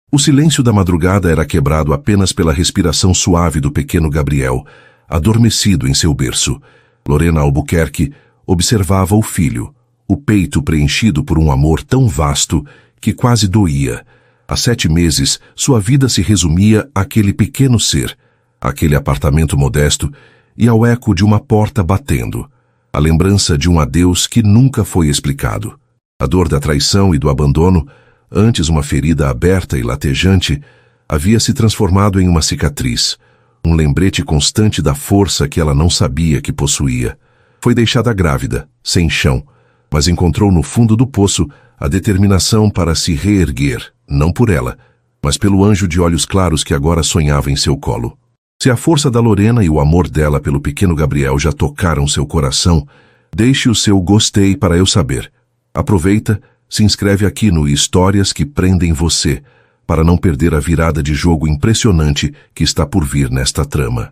O silêncio da madrugada era quebrado apenas pela respiração suave do pequeno Gabriel, adormecido em seu berço. Lorena Albuquerque observava o filho, o peito preenchido por um amor tão vasto que quase doía. Há 7 meses, sua vida se resumia àquele pequeno ser, àquele apartamento modesto e ao eco de uma porta batendo, a lembrança de um adeus que nunca foi explicado. A dor da traição e do abandono, antes uma ferida aberta e latejante, havia se transformado em uma cicatriz, um lembrete constante da força que ela não sabia que possuía. Foi deixada grávida, sem chão, mas encontrou no fundo do poço a determinação para se reerguer, não por ela, mas pelo anjo de olhos claros que agora sonhava em seu colo. Se a força da Lorena e o amor dela pelo pequeno Gabriel já tocaram seu coração, deixe o seu gostei para eu saber. Aproveita, se inscreve aqui no Histórias que Prendem Você, para não perder a virada de jogo impressionante que está por vir nesta trama.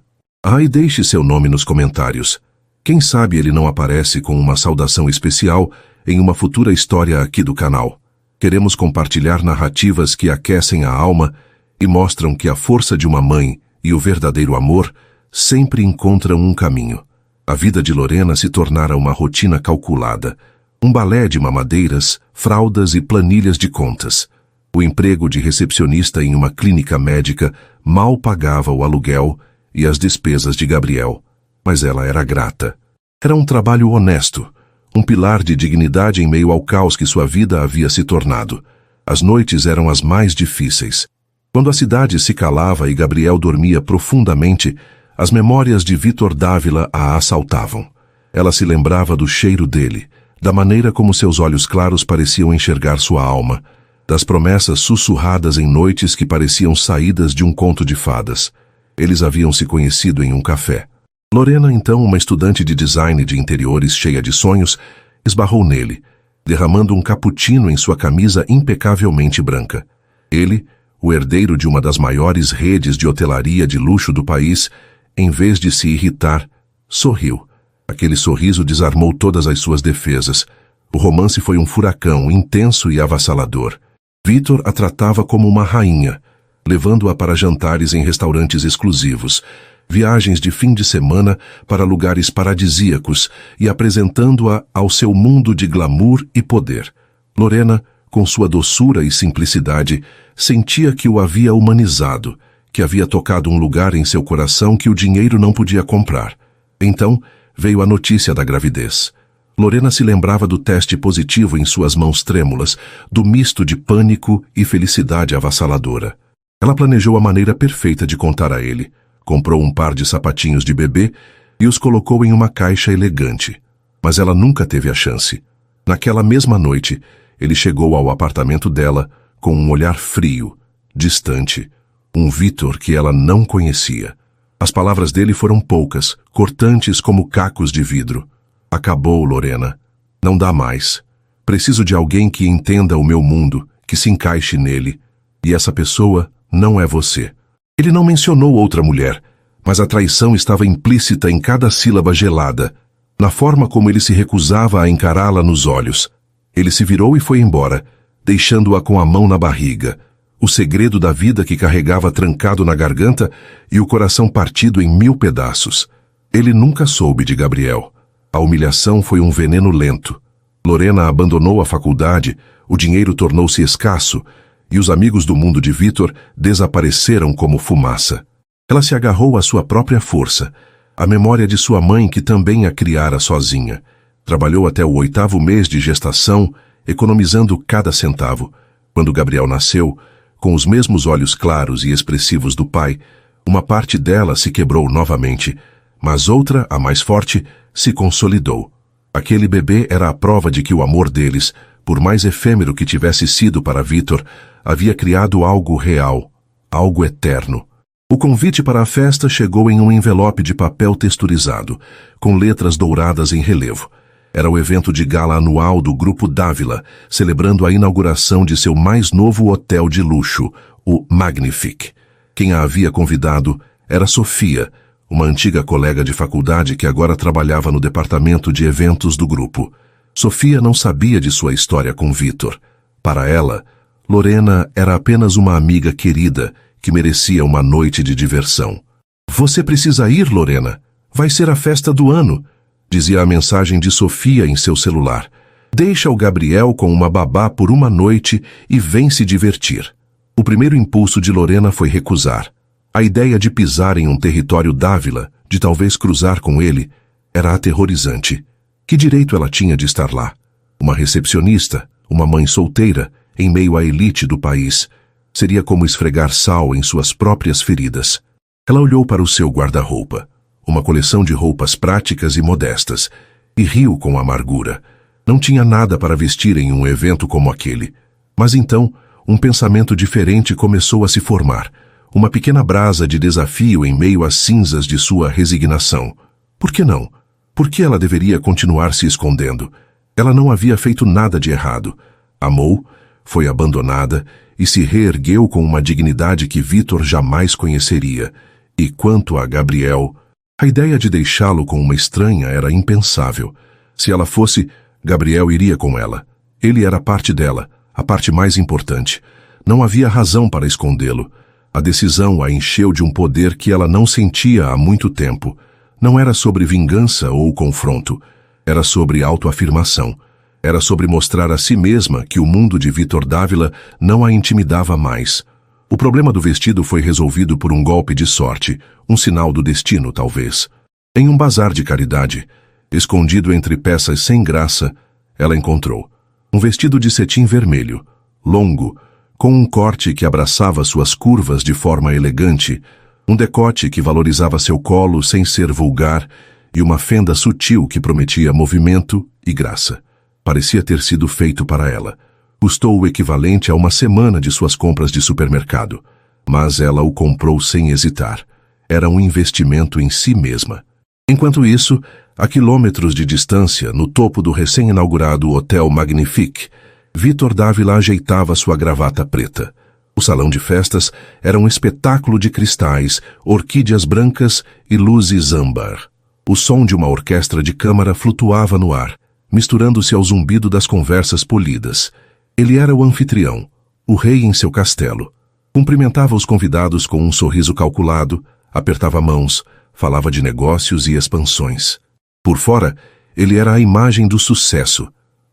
E deixe seu nome nos comentários. Quem sabe ele não aparece com uma saudação especial em uma futura história aqui do canal. Queremos compartilhar narrativas que aquecem a alma e mostram que a força de uma mãe e o verdadeiro amor sempre encontram um caminho. A vida de Lorena se tornara uma rotina calculada, um balé de mamadeiras, fraldas e planilhas de contas. O emprego de recepcionista em uma clínica médica mal pagava o aluguel e as despesas de Gabriel, mas ela era grata. Era um trabalho honesto, um pilar de dignidade em meio ao caos que sua vida havia se tornado. As noites eram as mais difíceis. Quando a cidade se calava e Gabriel dormia profundamente, as memórias de Vítor Dávila a assaltavam. Ela se lembrava do cheiro dele, da maneira como seus olhos claros pareciam enxergar sua alma, das promessas sussurradas em noites que pareciam saídas de um conto de fadas. Eles haviam se conhecido em um café. Lorena, então uma estudante de design de interiores cheia de sonhos, esbarrou nele, derramando um cappuccino em sua camisa impecavelmente branca. Ele, o herdeiro de uma das maiores redes de hotelaria de luxo do país, em vez de se irritar, sorriu. Aquele sorriso desarmou todas as suas defesas. O romance foi um furacão intenso e avassalador. Vítor a tratava como uma rainha, levando-a para jantares em restaurantes exclusivos, viagens de fim de semana para lugares paradisíacos e apresentando-a ao seu mundo de glamour e poder. Lorena, com sua doçura e simplicidade, sentia que o havia humanizado, que havia tocado um lugar em seu coração que o dinheiro não podia comprar. Então, veio a notícia da gravidez. Lorena se lembrava do teste positivo em suas mãos trêmulas, do misto de pânico e felicidade avassaladora. Ela planejou a maneira perfeita de contar a ele. Comprou um par de sapatinhos de bebê e os colocou em uma caixa elegante. Mas ela nunca teve a chance. Naquela mesma noite, ele chegou ao apartamento dela com um olhar frio, distante, um Vítor que ela não conhecia. As palavras dele foram poucas, cortantes como cacos de vidro. Acabou, Lorena. Não dá mais. Preciso de alguém que entenda o meu mundo, que se encaixe nele. E essa pessoa não é você. Ele não mencionou outra mulher, mas a traição estava implícita em cada sílaba gelada, na forma como ele se recusava a encará-la nos olhos. Ele se virou e foi embora, deixando-a com a mão na barriga, o segredo da vida que carregava trancado na garganta e o coração partido em 1000 pedaços. Ele nunca soube de Gabriel. A humilhação foi um veneno lento. Lorena abandonou a faculdade, o dinheiro tornou-se escasso e os amigos do mundo de Vítor desapareceram como fumaça. Ela se agarrou à sua própria força, à memória de sua mãe que também a criara sozinha. Trabalhou até o 8º mês de gestação, economizando cada centavo. Quando Gabriel nasceu, com os mesmos olhos claros e expressivos do pai, uma parte dela se quebrou novamente, mas outra, a mais forte, se consolidou. Aquele bebê era a prova de que o amor deles, por mais efêmero que tivesse sido para Vítor, havia criado algo real, algo eterno. O convite para a festa chegou em um envelope de papel texturizado, com letras douradas em relevo. Era o evento de gala anual do Grupo Dávila, celebrando a inauguração de seu mais novo hotel de luxo, o Magnifique. Quem a havia convidado era Sofia, uma antiga colega de faculdade que agora trabalhava no departamento de eventos do grupo. Sofia não sabia de sua história com Vítor. Para ela, Lorena era apenas uma amiga querida que merecia uma noite de diversão. Você precisa ir, Lorena. Vai ser a festa do ano, dizia a mensagem de Sofia em seu celular. Deixa o Gabriel com uma babá por uma noite e vem se divertir. O primeiro impulso de Lorena foi recusar. A ideia de pisar em um território Dávila, de talvez cruzar com ele, era aterrorizante. Que direito ela tinha de estar lá? Uma recepcionista, uma mãe solteira, em meio à elite do país. Seria como esfregar sal em suas próprias feridas. Ela olhou para o seu guarda-roupa, uma coleção de roupas práticas e modestas, e riu com amargura. Não tinha nada para vestir em um evento como aquele. Mas então, um pensamento diferente começou a se formar. Uma pequena brasa de desafio em meio às cinzas de sua resignação. Por que não? Por que ela deveria continuar se escondendo? Ela não havia feito nada de errado. Amou, foi abandonada e se reergueu com uma dignidade que Vítor jamais conheceria. E quanto a Gabriel, a ideia de deixá-lo com uma estranha era impensável. Se ela fosse, Gabriel iria com ela. Ele era parte dela, a parte mais importante. Não havia razão para escondê-lo. A decisão a encheu de um poder que ela não sentia há muito tempo. Não era sobre vingança ou confronto. Era sobre autoafirmação. Era sobre mostrar a si mesma que o mundo de Vítor Dávila não a intimidava mais. O problema do vestido foi resolvido por um golpe de sorte, um sinal do destino, talvez. Em um bazar de caridade, escondido entre peças sem graça, ela encontrou um vestido de cetim vermelho, longo, com um corte que abraçava suas curvas de forma elegante, um decote que valorizava seu colo sem ser vulgar e uma fenda sutil que prometia movimento e graça. Parecia ter sido feito para ela. Custou o equivalente a uma semana de suas compras de supermercado, mas ela o comprou sem hesitar. Era um investimento em si mesma. Enquanto isso, a quilômetros de distância, no topo do recém-inaugurado Hotel Magnifique, Vítor Dávila ajeitava sua gravata preta. O salão de festas era um espetáculo de cristais, orquídeas brancas e luzes âmbar. O som de uma orquestra de câmara flutuava no ar, misturando-se ao zumbido das conversas polidas. Ele era o anfitrião, o rei em seu castelo. Cumprimentava os convidados com um sorriso calculado, apertava mãos, falava de negócios e expansões. Por fora, ele era a imagem do sucesso.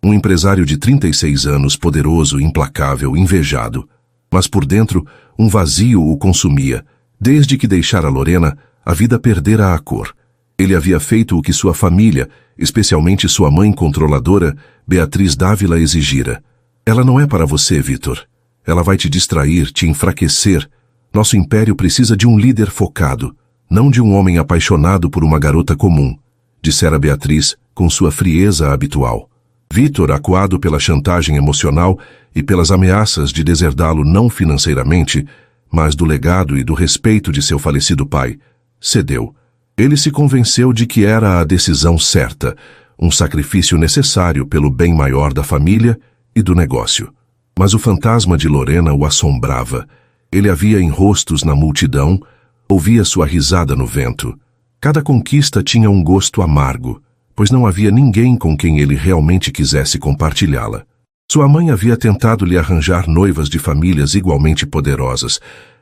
Um empresário de 36 anos, poderoso, implacável, invejado. Mas por dentro, um vazio o consumia. Desde que deixara Lorena, a vida perdera a cor. Ele havia feito o que sua família, especialmente sua mãe controladora, Beatriz Dávila, exigira. Ela não é para você, Vítor. Ela vai te distrair, te enfraquecer. Nosso império precisa de um líder focado, não de um homem apaixonado por uma garota comum, dissera Beatriz com sua frieza habitual. Vítor, acuado pela chantagem emocional e pelas ameaças de deserdá-lo não financeiramente, mas do legado e do respeito de seu falecido pai, cedeu. Ele se convenceu de que era a decisão certa, um sacrifício necessário pelo bem maior da família e do negócio. Mas o fantasma de Lorena o assombrava. Ele a via em rostos na multidão, ouvia sua risada no vento. Cada conquista tinha um gosto amargo, pois não havia ninguém com quem ele realmente quisesse compartilhá-la. Sua mãe havia tentado lhe arranjar noivas de famílias igualmente poderosas,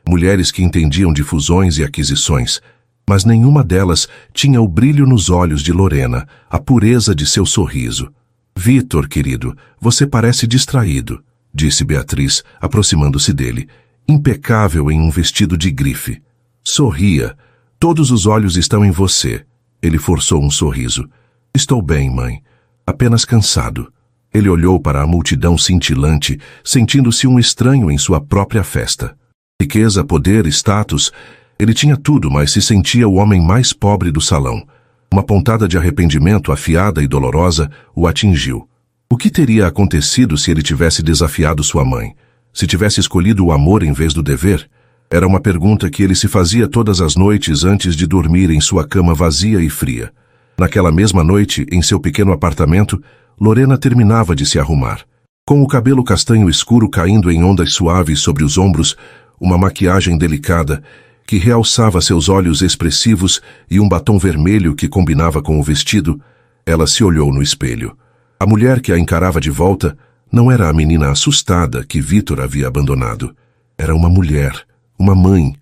mulheres que entendiam de fusões e aquisições, mas nenhuma delas tinha o brilho nos olhos de Lorena, a pureza de seu sorriso. Vítor, querido, você parece distraído, disse Beatriz, aproximando-se dele, impecável em um vestido de grife. Sorria. Todos os olhos estão em você. Ele forçou um sorriso. Estou bem, mãe. Apenas cansado. Ele olhou para a multidão cintilante, sentindo-se um estranho em sua própria festa. Riqueza, poder, status. Ele tinha tudo, mas se sentia o homem mais pobre do salão. Uma pontada de arrependimento afiada e dolorosa o atingiu. O que teria acontecido se ele tivesse desafiado sua mãe? Se tivesse escolhido o amor em vez do dever? Era uma pergunta que ele se fazia todas as noites antes de dormir em sua cama vazia e fria. Naquela mesma noite, em seu pequeno apartamento, Lorena terminava de se arrumar. Com o cabelo castanho escuro caindo em ondas suaves sobre os ombros, uma maquiagem delicada, que realçava seus olhos expressivos e um batom vermelho que combinava com o vestido, ela se olhou no espelho. A mulher que a encarava de volta Não era a menina assustada que Vítor havia abandonado. Era uma mulher, uma mãe,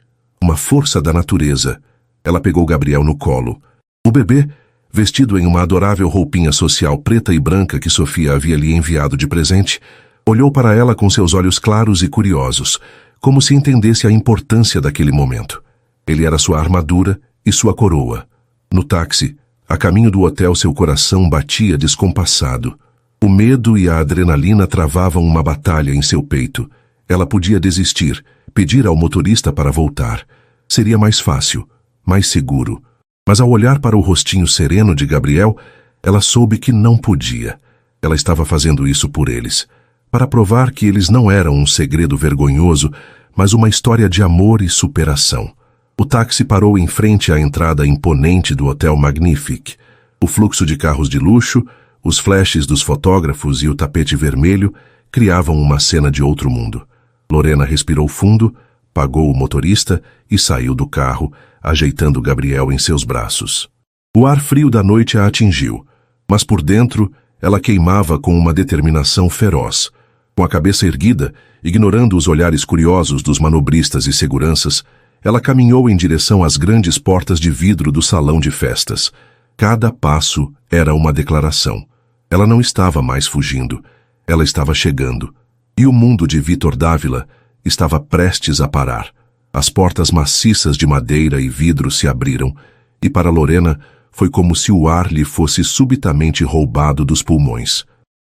uma força da natureza. Ela pegou Gabriel no colo. O bebê, vestido em uma adorável roupinha social preta e branca que Sofia havia lhe enviado de presente, olhou para ela com seus olhos claros e curiosos, como se entendesse a importância daquele momento. Ele era sua armadura e sua coroa. No táxi, a caminho do hotel, seu coração batia descompassado. O medo e a adrenalina travavam uma batalha em seu peito. Ela podia desistir, pedir ao motorista para voltar. Seria mais fácil, mais seguro. Mas ao olhar para o rostinho sereno de Gabriel, ela soube que não podia. Ela estava fazendo isso por eles, para provar que eles não eram um segredo vergonhoso, mas uma história de amor e superação. O táxi parou em frente à entrada imponente do Hotel Magnifique. O fluxo de carros de luxo, os flashes dos fotógrafos e o tapete vermelho criavam uma cena de outro mundo. Lorena respirou fundo, pagou o motorista e saiu do carro, ajeitando Gabriel em seus braços. O ar frio da noite a atingiu, mas por dentro ela queimava com uma determinação feroz. Com a cabeça erguida, ignorando os olhares curiosos dos manobristas e seguranças, ela caminhou em direção às grandes portas de vidro do salão de festas. Cada passo era uma declaração. Ela não estava mais fugindo, ela estava chegando. E o mundo de Vítor Dávila estava prestes a parar. As portas maciças de madeira e vidro se abriram, e para Lorena foi como se o ar lhe fosse subitamente roubado dos pulmões.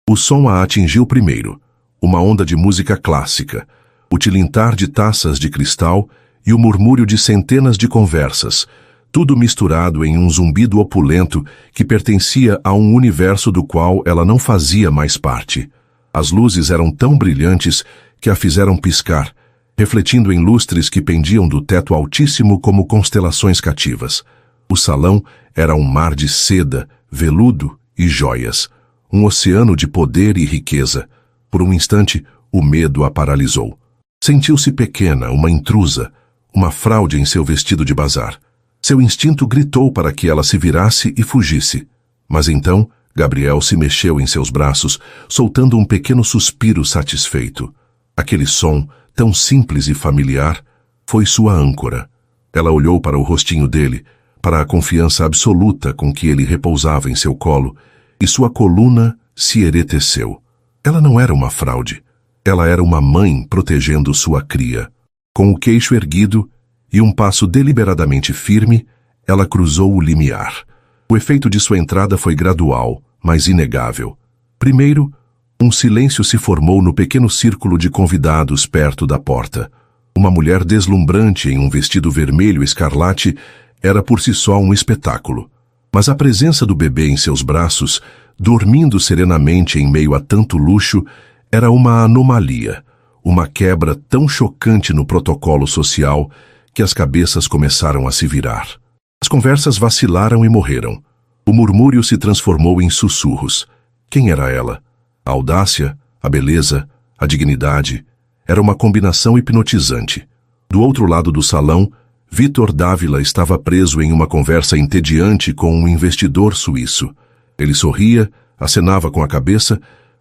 O som a atingiu primeiro, uma onda de música clássica, o tilintar de taças de cristal e o murmúrio de centenas de conversas, tudo misturado em um zumbido opulento que pertencia a um universo do qual ela não fazia mais parte. As luzes eram tão brilhantes que a fizeram piscar, refletindo em lustres que pendiam do teto altíssimo como constelações cativas. O salão era um mar de seda, veludo e joias, um oceano de poder e riqueza. Por um instante, o medo a paralisou. Sentiu-se pequena, uma intrusa, uma fraude em seu vestido de bazar. Seu instinto gritou para que ela se virasse e fugisse. Mas então, Gabriel se mexeu em seus braços, soltando um pequeno suspiro satisfeito. Aquele som, tão simples e familiar, foi sua âncora. Ela olhou para o rostinho dele, para a confiança absoluta com que ele repousava em seu colo, e sua coluna se ereteceu. Ela não era uma fraude. Ela era uma mãe protegendo sua cria. Com o queixo erguido e um passo deliberadamente firme, ela cruzou o limiar. O efeito de sua entrada foi gradual, mas inegável. Primeiro, um silêncio se formou no pequeno círculo de convidados perto da porta. Uma mulher deslumbrante em um vestido vermelho escarlate era por si só um espetáculo. Mas a presença do bebê em seus braços, dormindo serenamente em meio a tanto luxo, era uma anomalia, uma quebra tão chocante no protocolo social que as cabeças começaram a se virar. As conversas vacilaram e morreram. O murmúrio se transformou em sussurros. Quem era ela? A audácia, a beleza, a dignidade. Era uma combinação hipnotizante. Do outro lado do salão, Vítor Dávila estava preso em uma conversa entediante com um investidor suíço. Ele sorria, acenava com a cabeça,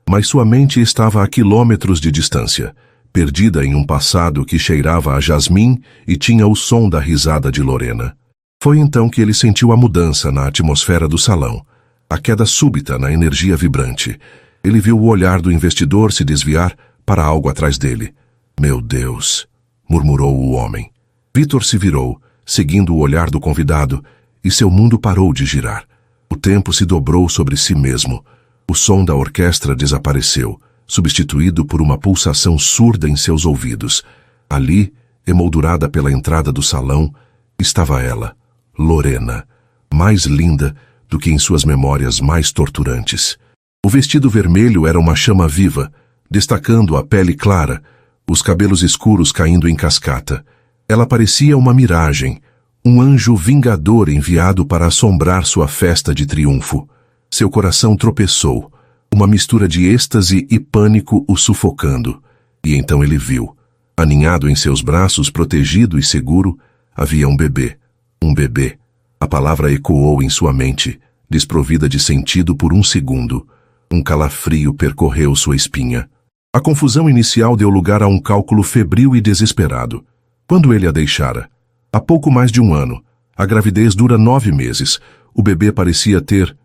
mas sua mente estava a quilômetros de distância, perdida em um passado que cheirava a jasmim e tinha o som da risada de Lorena. Foi então que ele sentiu a mudança na atmosfera do salão, a queda súbita na energia vibrante. Ele viu o olhar do investidor se desviar para algo atrás dele. "Meu Deus", murmurou o homem. Vítor se virou, seguindo o olhar do convidado, e seu mundo parou de girar. O tempo se dobrou sobre si mesmo. O som da orquestra desapareceu, substituído por uma pulsação surda em seus ouvidos. Ali, emoldurada pela entrada do salão, estava ela, Lorena, mais linda do que em suas memórias mais torturantes. O vestido vermelho era uma chama viva, destacando a pele clara, os cabelos escuros caindo em cascata. Ela parecia uma miragem, um anjo vingador enviado para assombrar sua festa de triunfo. Seu coração tropeçou, uma mistura de êxtase e pânico o sufocando. E então ele viu, aninhado em seus braços, protegido e seguro, havia um bebê. Um bebê. A palavra ecoou em sua mente, desprovida de sentido por um segundo. Um calafrio percorreu sua espinha. A confusão inicial deu lugar a um cálculo febril e desesperado. Quando ele a deixara? Há pouco mais de 1 ano. A gravidez dura 9 meses. O bebê parecia ter,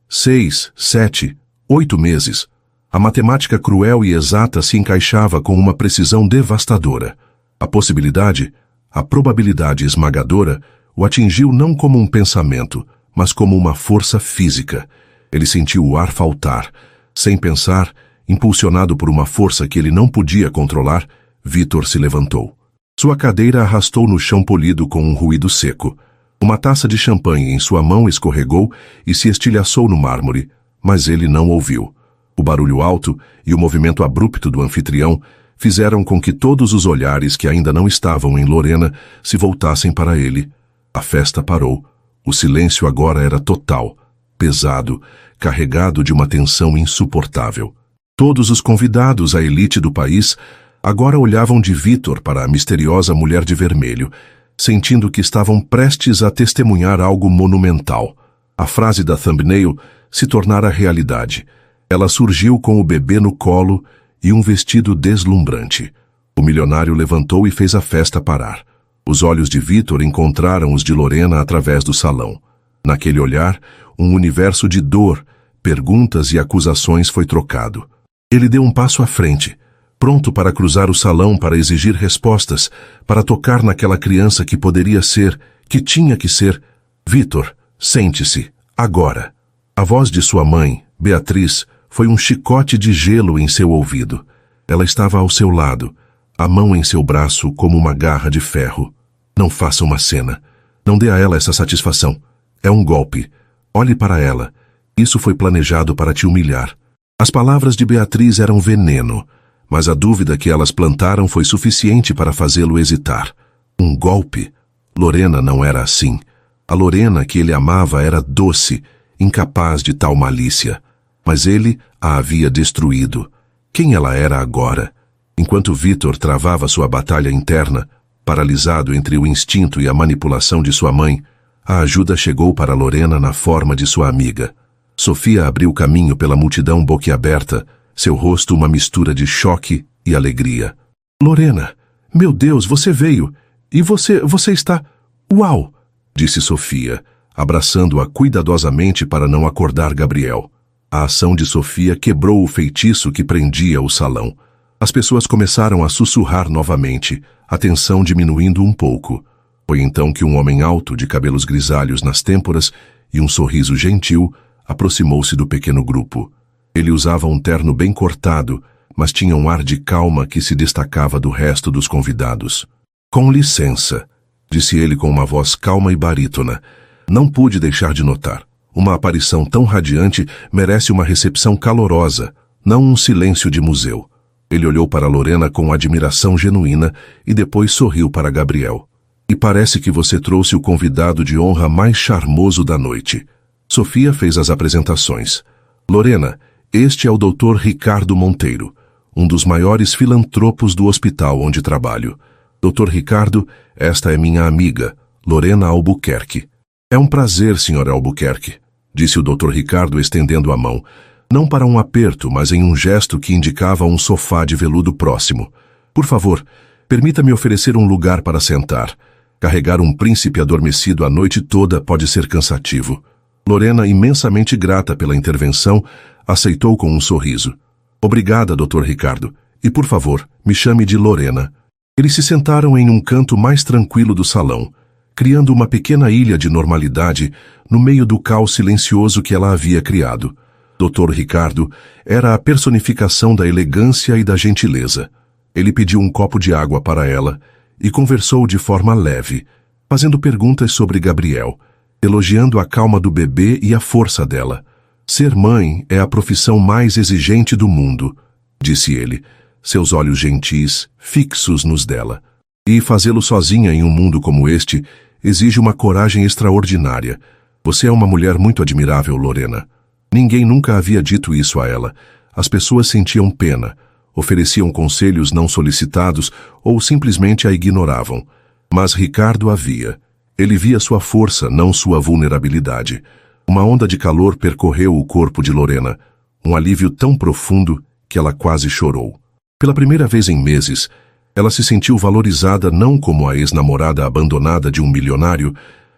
6, 7, 8 meses. A matemática cruel e exata se encaixava com uma precisão devastadora. A probabilidade esmagadora, o atingiu não como um pensamento, mas como uma força física. Ele sentiu o ar faltar. Sem pensar, impulsionado por uma força que ele não podia controlar, Vítor se levantou. Sua cadeira arrastou no chão polido com um ruído seco. Uma taça de champanhe em sua mão escorregou e se estilhaçou no mármore, mas ele não ouviu. O barulho alto e o movimento abrupto do anfitrião fizeram com que todos os olhares que ainda não estavam em Lorena se voltassem para ele. A festa parou. O silêncio agora era total, pesado, carregado de uma tensão insuportável. Todos os convidados, a elite do país, agora olhavam de Vítor para a misteriosa mulher de vermelho, sentindo que estavam prestes a testemunhar algo monumental. A frase da thumbnail se tornara realidade. Ela surgiu com o bebê no colo e um vestido deslumbrante. O milionário levantou e fez a festa parar. Os olhos de Vítor encontraram os de Lorena através do salão. Naquele olhar, um universo de dor, perguntas e acusações foi trocado. Ele deu um passo à frente, pronto para cruzar o salão para exigir respostas, para tocar naquela criança que poderia ser, que tinha que ser. Vítor, sente-se, agora. A voz de sua mãe, Beatriz, foi um chicote de gelo em seu ouvido. Ela estava ao seu lado, a mão em seu braço como uma garra de ferro. Não faça uma cena. Não dê a ela essa satisfação. É um golpe. Olhe para ela. Isso foi planejado para te humilhar. As palavras de Beatriz eram veneno, mas a dúvida que elas plantaram foi suficiente para fazê-lo hesitar. Um golpe? Lorena não era assim. A Lorena que ele amava era doce, incapaz de tal malícia. Mas ele a havia destruído. Quem ela era agora? Enquanto Vítor travava sua batalha interna, paralisado entre o instinto e a manipulação de sua mãe, a ajuda chegou para Lorena na forma de sua amiga. Sofia abriu caminho pela multidão boquiaberta, seu rosto uma mistura de choque e alegria. Lorena, meu Deus, você veio! E você está... Uau! Disse Sofia, abraçando-a cuidadosamente para não acordar Gabriel. A ação de Sofia quebrou o feitiço que prendia o salão. As pessoas começaram a sussurrar novamente, a tensão diminuindo um pouco. Foi então que um homem alto, de cabelos grisalhos nas têmporas e um sorriso gentil, aproximou-se do pequeno grupo. Ele usava um terno bem cortado, mas tinha um ar de calma que se destacava do resto dos convidados. Com licença, disse ele com uma voz calma e barítona. Não pude deixar de notar. Uma aparição tão radiante merece uma recepção calorosa, não um silêncio de museu. Ele olhou para Lorena com admiração genuína e depois sorriu para Gabriel. E parece que você trouxe o convidado de honra mais charmoso da noite. Sofia fez as apresentações. Lorena, este é o Dr. Ricardo Monteiro, um dos maiores filantropos do hospital onde trabalho. Dr. Ricardo, esta é minha amiga, Lorena Albuquerque. É um prazer, Sra. Albuquerque, disse o Dr. Ricardo estendendo a mão, não para um aperto, mas em um gesto que indicava um sofá de veludo próximo. Por favor, permita-me oferecer um lugar para sentar. Carregar um príncipe adormecido a noite toda pode ser cansativo. Lorena, imensamente grata pela intervenção, aceitou com um sorriso. Obrigada, Dr. Ricardo. E, por favor, me chame de Lorena. Eles se sentaram em um canto mais tranquilo do salão, criando uma pequena ilha de normalidade no meio do caos silencioso que ela havia criado. Dr. Ricardo era a personificação da elegância e da gentileza. Ele pediu um copo de água para ela e conversou de forma leve, fazendo perguntas sobre Gabriel, elogiando a calma do bebê e a força dela. Ser mãe é a profissão mais exigente do mundo, disse ele, seus olhos gentis, fixos nos dela. E fazê-lo sozinha em um mundo como este exige uma coragem extraordinária. Você é uma mulher muito admirável, Lorena. Ninguém nunca havia dito isso a ela. As pessoas sentiam pena, ofereciam conselhos não solicitados ou simplesmente a ignoravam. Mas Ricardo a via. Ele via sua força, não sua vulnerabilidade. Uma onda de calor percorreu o corpo de Lorena, um alívio tão profundo que ela quase chorou. Pela primeira vez em meses, ela se sentiu valorizada não como a ex-namorada abandonada de um milionário,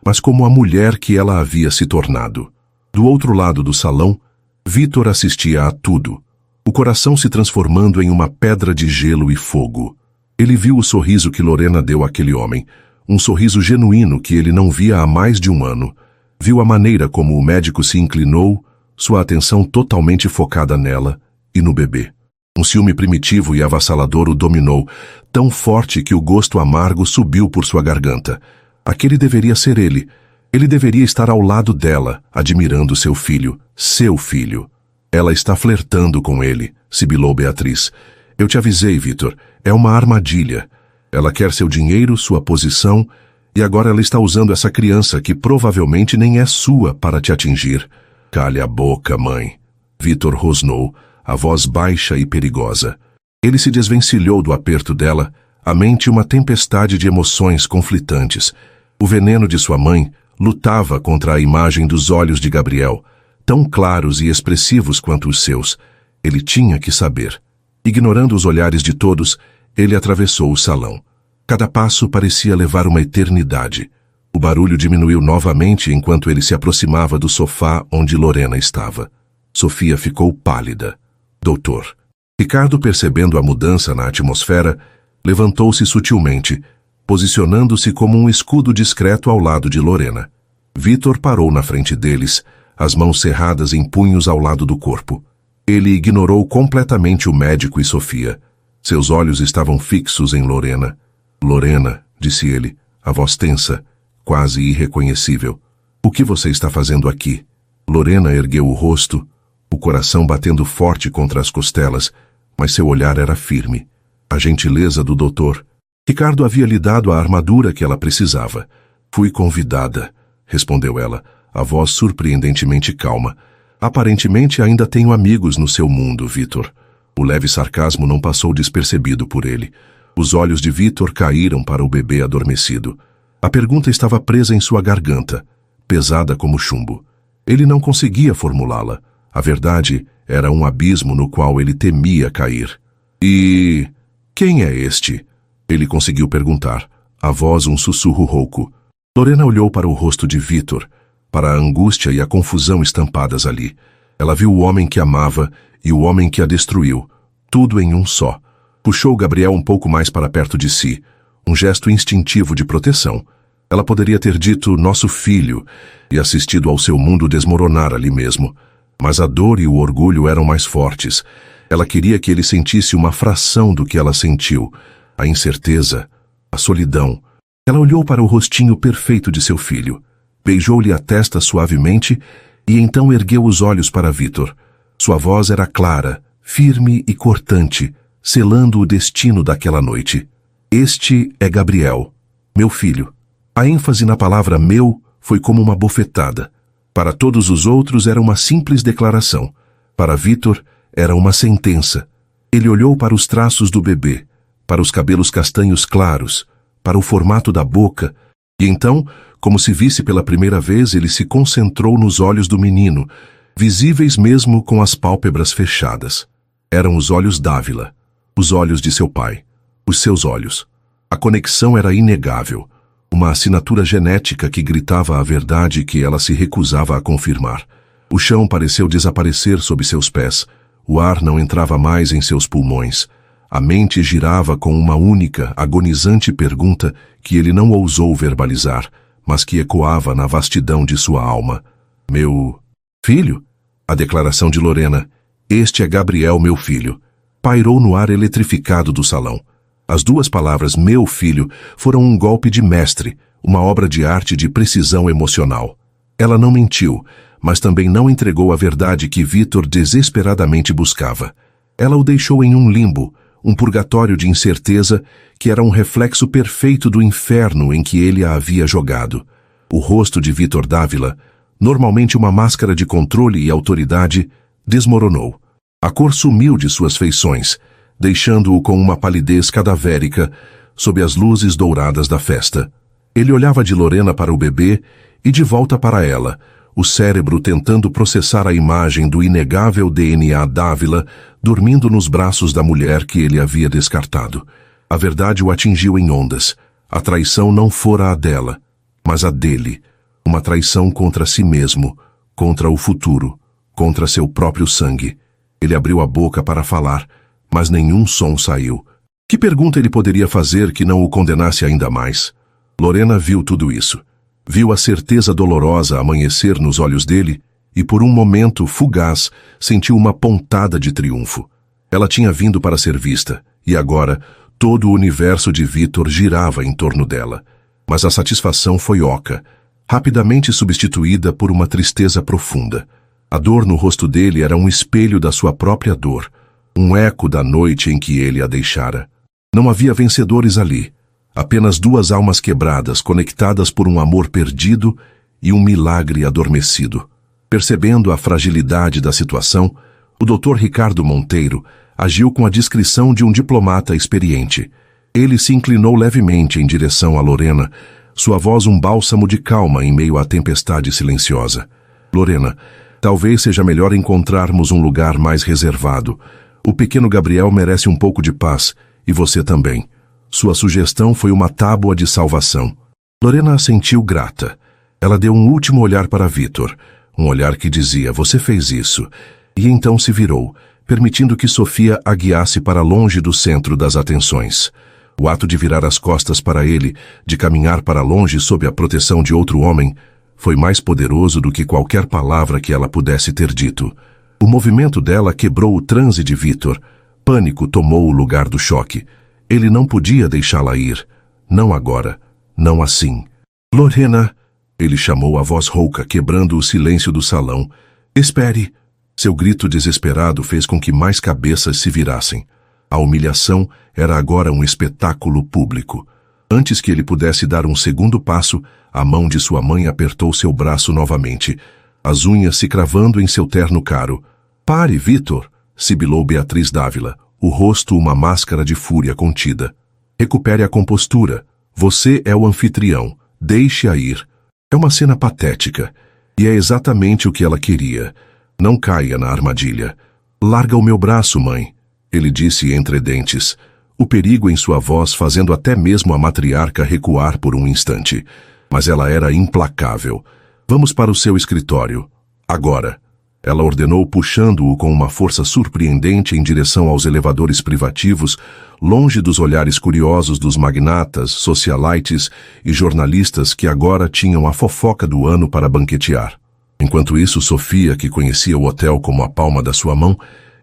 mas como a mulher que ela havia se tornado. Do outro lado do salão, Vitor assistia a tudo, o coração se transformando em uma pedra de gelo e fogo. Ele viu o sorriso que Lorena deu àquele homem, um sorriso genuíno que ele não via há mais de um ano. Viu a maneira como o médico se inclinou, sua atenção totalmente focada nela e no bebê. Um ciúme primitivo e avassalador o dominou, tão forte que o gosto amargo subiu por sua garganta. Aquele deveria ser ele. Ele deveria estar ao lado dela, admirando seu filho. Seu filho. Ela está flertando com ele, sibilou Beatriz. Eu te avisei, Vitor. É uma armadilha. Ela quer seu dinheiro, sua posição, e agora ela está usando essa criança que provavelmente nem é sua para te atingir. Calha a boca, mãe. Vitor rosnou, a voz baixa e perigosa. Ele se desvencilhou do aperto dela, a mente uma tempestade de emoções conflitantes. O veneno de sua mãe lutava contra a imagem dos olhos de Gabriel, tão claros e expressivos quanto os seus. Ele tinha que saber. Ignorando os olhares de todos, ele atravessou o salão. Cada passo parecia levar uma eternidade. O barulho diminuiu novamente enquanto ele se aproximava do sofá onde Lorena estava. Sofia ficou pálida. Doutor. Ricardo, percebendo a mudança na atmosfera, levantou-se sutilmente, posicionando-se como um escudo discreto ao lado de Lorena. Vitor parou na frente deles, as mãos cerradas em punhos ao lado do corpo. Ele ignorou completamente o médico e Sofia. Seus olhos estavam fixos em Lorena. Lorena, disse ele, a voz tensa, quase irreconhecível. O que você está fazendo aqui? Lorena ergueu o rosto, o coração batendo forte contra as costelas, mas seu olhar era firme. A gentileza do doutor. Ricardo havia lhe dado a armadura que ela precisava. Fui convidada, respondeu ela, a voz surpreendentemente calma. Aparentemente ainda tenho amigos no seu mundo, Vitor. O leve sarcasmo não passou despercebido por ele. Os olhos de Vitor caíram para o bebê adormecido. A pergunta estava presa em sua garganta, pesada como chumbo. Ele não conseguia formulá-la. A verdade era um abismo no qual ele temia cair. E... quem é este? Ele conseguiu perguntar, a voz um sussurro rouco. Lorena olhou para o rosto de Vitor, para a angústia e a confusão estampadas ali. Ela viu o homem que amava e o homem que a destruiu, tudo em um só. Puxou Gabriel um pouco mais para perto de si, um gesto instintivo de proteção. Ela poderia ter dito nosso filho e assistido ao seu mundo desmoronar ali mesmo. Mas a dor e o orgulho eram mais fortes. Ela queria que ele sentisse uma fração do que ela sentiu, a incerteza, a solidão. Ela olhou para o rostinho perfeito de seu filho, beijou-lhe a testa suavemente e então ergueu os olhos para Vitor. Sua voz era clara, firme e cortante, selando o destino daquela noite. Este é Gabriel, meu filho. A ênfase na palavra meu foi como uma bofetada. Para todos os outros era uma simples declaração. Para Vitor era uma sentença. Ele olhou para os traços do bebê, para os cabelos castanhos claros, para o formato da boca, e então, como se visse pela primeira vez, ele se concentrou nos olhos do menino, visíveis mesmo com as pálpebras fechadas. Eram os olhos d'Ávila, os olhos de seu pai, os seus olhos. A conexão era inegável, uma assinatura genética que gritava a verdade que ela se recusava a confirmar. O chão pareceu desaparecer sob seus pés, o ar não entrava mais em seus pulmões. A mente girava com uma única, agonizante pergunta que ele não ousou verbalizar, mas que ecoava na vastidão de sua alma. Meu filho? A declaração de Lorena, este é Gabriel, meu filho, pairou no ar eletrificado do salão. As duas palavras meu filho foram um golpe de mestre, uma obra de arte de precisão emocional. Ela não mentiu, mas também não entregou a verdade que Vitor desesperadamente buscava. Ela o deixou em um limbo, um purgatório de incerteza que era um reflexo perfeito do inferno em que ele a havia jogado. O rosto de Vitor Dávila, normalmente uma máscara de controle e autoridade, desmoronou. A cor sumiu de suas feições, deixando-o com uma palidez cadavérica sob as luzes douradas da festa. Ele olhava de Lorena para o bebê e de volta para ela, o cérebro tentando processar a imagem do inegável DNA d'Ávila dormindo nos braços da mulher que ele havia descartado. A verdade o atingiu em ondas. A traição não fora a dela, mas a dele. Uma traição contra si mesmo, contra o futuro, contra seu próprio sangue. Ele abriu a boca para falar, mas nenhum som saiu. Que pergunta ele poderia fazer que não o condenasse ainda mais? Lorena viu tudo isso. Viu a certeza dolorosa amanhecer nos olhos dele e, por um momento fugaz, sentiu uma pontada de triunfo. Ela tinha vindo para ser vista, e agora todo o universo de Vítor girava em torno dela. Mas a satisfação foi oca, rapidamente substituída por uma tristeza profunda. A dor no rosto dele era um espelho da sua própria dor, um eco da noite em que ele a deixara. Não havia vencedores ali. Apenas duas almas quebradas, conectadas por um amor perdido e um milagre adormecido. Percebendo a fragilidade da situação, o Dr. Ricardo Monteiro agiu com a discrição de um diplomata experiente. Ele se inclinou levemente em direção a Lorena, sua voz um bálsamo de calma em meio à tempestade silenciosa. Lorena, talvez seja melhor encontrarmos um lugar mais reservado. O pequeno Gabriel merece um pouco de paz, e você também. Sua sugestão foi uma tábua de salvação. Lorena assentiu grata. Ela deu um último olhar para Vítor, um olhar que dizia, você fez isso, e então se virou, permitindo que Sofia a guiasse para longe do centro das atenções. O ato de virar as costas para ele, de caminhar para longe sob a proteção de outro homem, foi mais poderoso do que qualquer palavra que ela pudesse ter dito. O movimento dela quebrou o transe de Vítor. Pânico tomou o lugar do choque. Ele não podia deixá-la ir. Não agora. Não assim. Lorena! Ele chamou a voz rouca, quebrando o silêncio do salão. Espere! Seu grito desesperado fez com que mais cabeças se virassem. A humilhação era agora um espetáculo público. Antes que ele pudesse dar um segundo passo, a mão de sua mãe apertou seu braço novamente, as unhas se cravando em seu terno caro. Pare, Vítor! Sibilou Beatriz Dávila, o rosto uma máscara de fúria contida. Recupere a compostura. Você é o anfitrião. Deixe-a ir. É uma cena patética. E é exatamente o que ela queria. Não caia na armadilha. Larga o meu braço, mãe. Ele disse entre dentes. O perigo em sua voz fazendo até mesmo a matriarca recuar por um instante. Mas ela era implacável. Vamos para o seu escritório. Agora. Ela ordenou puxando-o com uma força surpreendente em direção aos elevadores privativos, longe dos olhares curiosos dos magnatas, socialites e jornalistas que agora tinham a fofoca do ano para banquetear. Enquanto isso, Sofia, que conhecia o hotel como a palma da sua mão,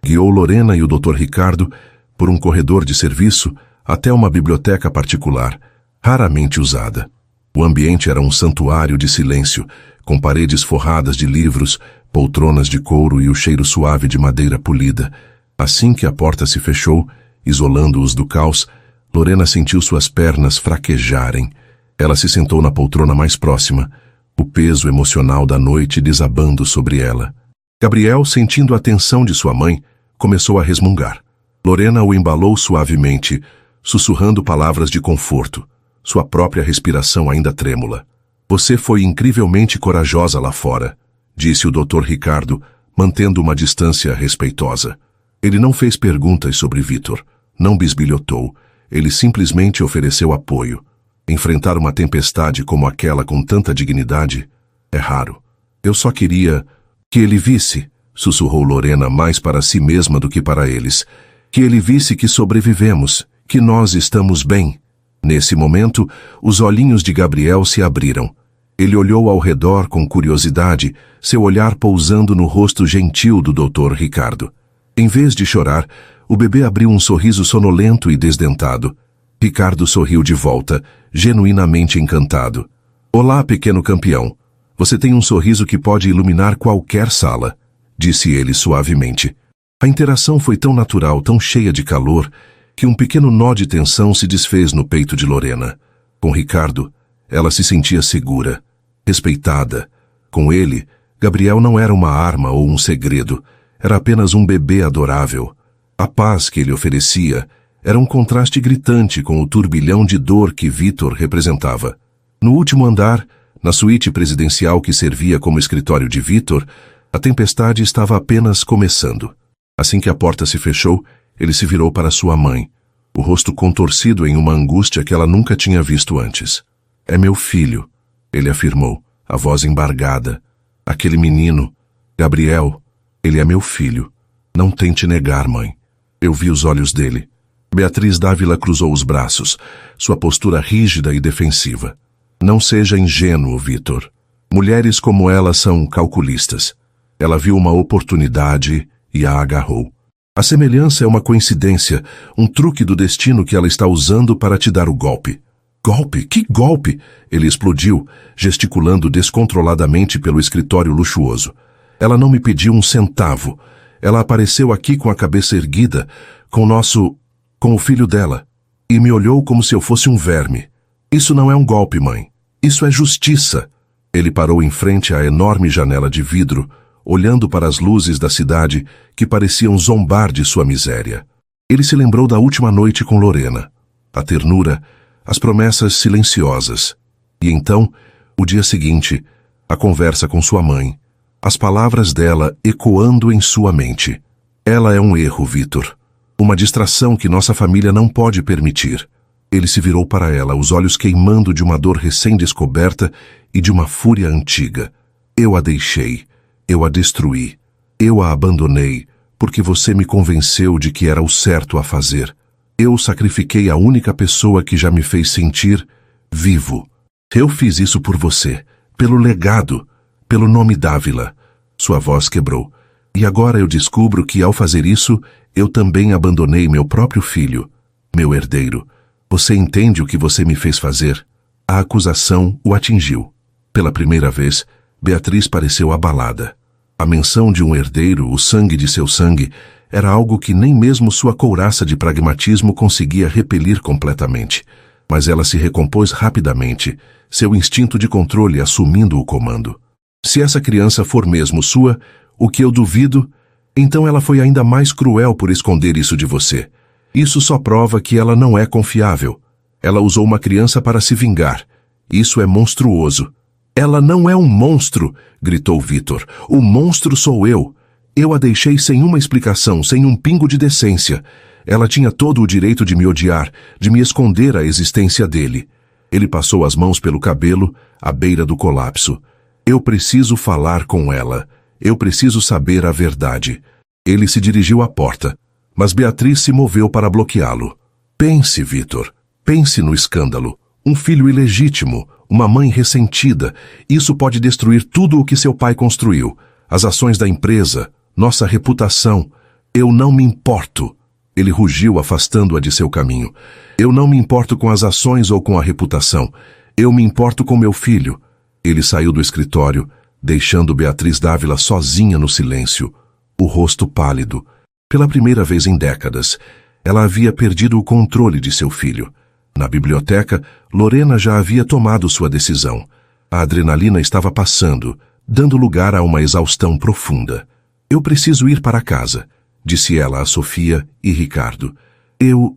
guiou Lorena e o Dr. Ricardo por um corredor de serviço até uma biblioteca particular, raramente usada. O ambiente era um santuário de silêncio, com paredes forradas de livros, poltronas de couro e o cheiro suave de madeira polida. Assim que a porta se fechou, isolando-os do caos, Lorena sentiu suas pernas fraquejarem. Ela se sentou na poltrona mais próxima, o peso emocional da noite desabando sobre ela. Gabriel, sentindo a tensão de sua mãe, começou a resmungar. Lorena o embalou suavemente, sussurrando palavras de conforto, sua própria respiração ainda trêmula. Você foi incrivelmente corajosa lá fora, disse o Dr. Ricardo, mantendo uma distância respeitosa. Ele não fez perguntas sobre Vítor, não bisbilhotou, ele simplesmente ofereceu apoio. Enfrentar uma tempestade como aquela com tanta dignidade é raro. Eu só queria que ele visse, sussurrou Lorena mais para si mesma do que para eles, que ele visse que sobrevivemos, que nós estamos bem. Nesse momento, os olhinhos de Gabriel se abriram. Ele olhou ao redor com curiosidade, seu olhar pousando no rosto gentil do Dr. Ricardo. Em vez de chorar, o bebê abriu um sorriso sonolento e desdentado. Ricardo sorriu de volta, genuinamente encantado. Olá, pequeno campeão. Você tem um sorriso que pode iluminar qualquer sala, disse ele suavemente. A interação foi tão natural, tão cheia de calor, que um pequeno nó de tensão se desfez no peito de Lorena. Com Ricardo, ela se sentia segura, respeitada. Com ele, Gabriel não era uma arma ou um segredo, era apenas um bebê adorável. A paz que ele oferecia era um contraste gritante com o turbilhão de dor que Vítor representava. No último andar, Na suíte presidencial que servia como escritório de Vitor, a tempestade estava apenas começando. Assim que a porta se fechou, ele se virou para sua mãe, o rosto contorcido em uma angústia que ela nunca tinha visto antes. "É meu filho", ele afirmou, a voz embargada. "Aquele menino, Gabriel, ele é meu filho. Não tente negar, mãe." Eu vi os olhos dele. Beatriz Dávila cruzou os braços, sua postura rígida e defensiva. "Não seja ingênuo, Vitor. Mulheres como ela são calculistas." Ela viu uma oportunidade e a agarrou. "A semelhança é uma coincidência, um truque do destino que ela está usando para te dar o golpe." "Golpe? Que golpe?" Ele explodiu, gesticulando descontroladamente pelo escritório luxuoso. "Ela não me pediu um centavo. Ela apareceu aqui com a cabeça erguida, com o filho dela, e me olhou como se eu fosse um verme. Isso não é um golpe, mãe. Isso é justiça." Ele parou em frente à enorme janela de vidro, olhando para as luzes da cidade que pareciam zombar de sua miséria. Ele se lembrou da última noite com Lorena. A ternura, as promessas silenciosas. E então, o dia seguinte, a conversa com sua mãe. As palavras dela ecoando em sua mente. "Ela é um erro, Vitor. Uma distração que nossa família não pode permitir." Ele se virou para ela, os olhos queimando de uma dor recém-descoberta e de uma fúria antiga. "Eu a deixei. Eu a destruí. Eu a abandonei, porque você me convenceu de que era o certo a fazer. Eu sacrifiquei a única pessoa que já me fez sentir vivo. Eu fiz isso por você, pelo legado, pelo nome Dávila." Sua voz quebrou. "E agora eu descubro que, ao fazer isso, eu também abandonei meu próprio filho, meu herdeiro. Você entende o que você me fez fazer?" A acusação o atingiu. Pela primeira vez, Beatriz pareceu abalada. A menção de um herdeiro, o sangue de seu sangue, era algo que nem mesmo sua couraça de pragmatismo conseguia repelir completamente. Mas ela se recompôs rapidamente, seu instinto de controle assumindo o comando. "Se essa criança for mesmo sua, o que eu duvido, então ela foi ainda mais cruel por esconder isso de você. Isso só prova que ela não é confiável. Ela usou uma criança para se vingar. Isso é monstruoso." "Ela não é um monstro!" gritou Vitor. "O monstro sou eu. Eu a deixei sem uma explicação, sem um pingo de decência. Ela tinha todo o direito de me odiar, de me esconder a existência dele." Ele passou as mãos pelo cabelo, à beira do colapso. "Eu preciso falar com ela. Eu preciso saber a verdade." Ele se dirigiu à porta, mas Beatriz se moveu para bloqueá-lo. "Pense, Vitor. Pense no escândalo. Um filho ilegítimo, uma mãe ressentida. Isso pode destruir tudo o que seu pai construiu. As ações da empresa, nossa reputação. Eu não me importo." Ele rugiu, afastando-a de seu caminho. "Eu não me importo com as ações ou com a reputação. Eu me importo com meu filho." Ele saiu do escritório, deixando Beatriz Dávila sozinha no silêncio, o rosto pálido. Pela primeira vez em décadas, ela havia perdido o controle de seu filho. Na biblioteca, Lorena já havia tomado sua decisão. A adrenalina estava passando, dando lugar a uma exaustão profunda. "Eu preciso ir para casa", disse ela a Sofia e Ricardo. Eu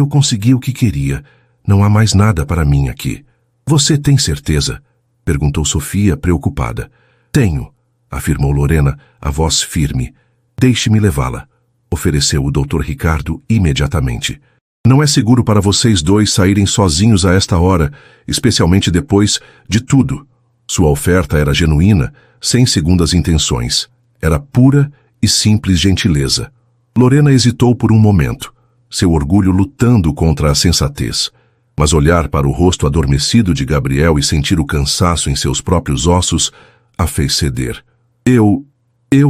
consegui o que queria. Não há mais nada para mim aqui." "Você tem certeza?" perguntou Sofia, preocupada. "Tenho", afirmou Lorena, a voz firme. "Deixe-me levá-la", ofereceu o Dr. Ricardo imediatamente. "Não é seguro para vocês dois saírem sozinhos a esta hora, especialmente depois de tudo." Sua oferta era genuína, sem segundas intenções. Era pura e simples gentileza. Lorena hesitou por um momento, seu orgulho lutando contra a sensatez. Mas olhar para o rosto adormecido de Gabriel e sentir o cansaço em seus próprios ossos a fez ceder. Eu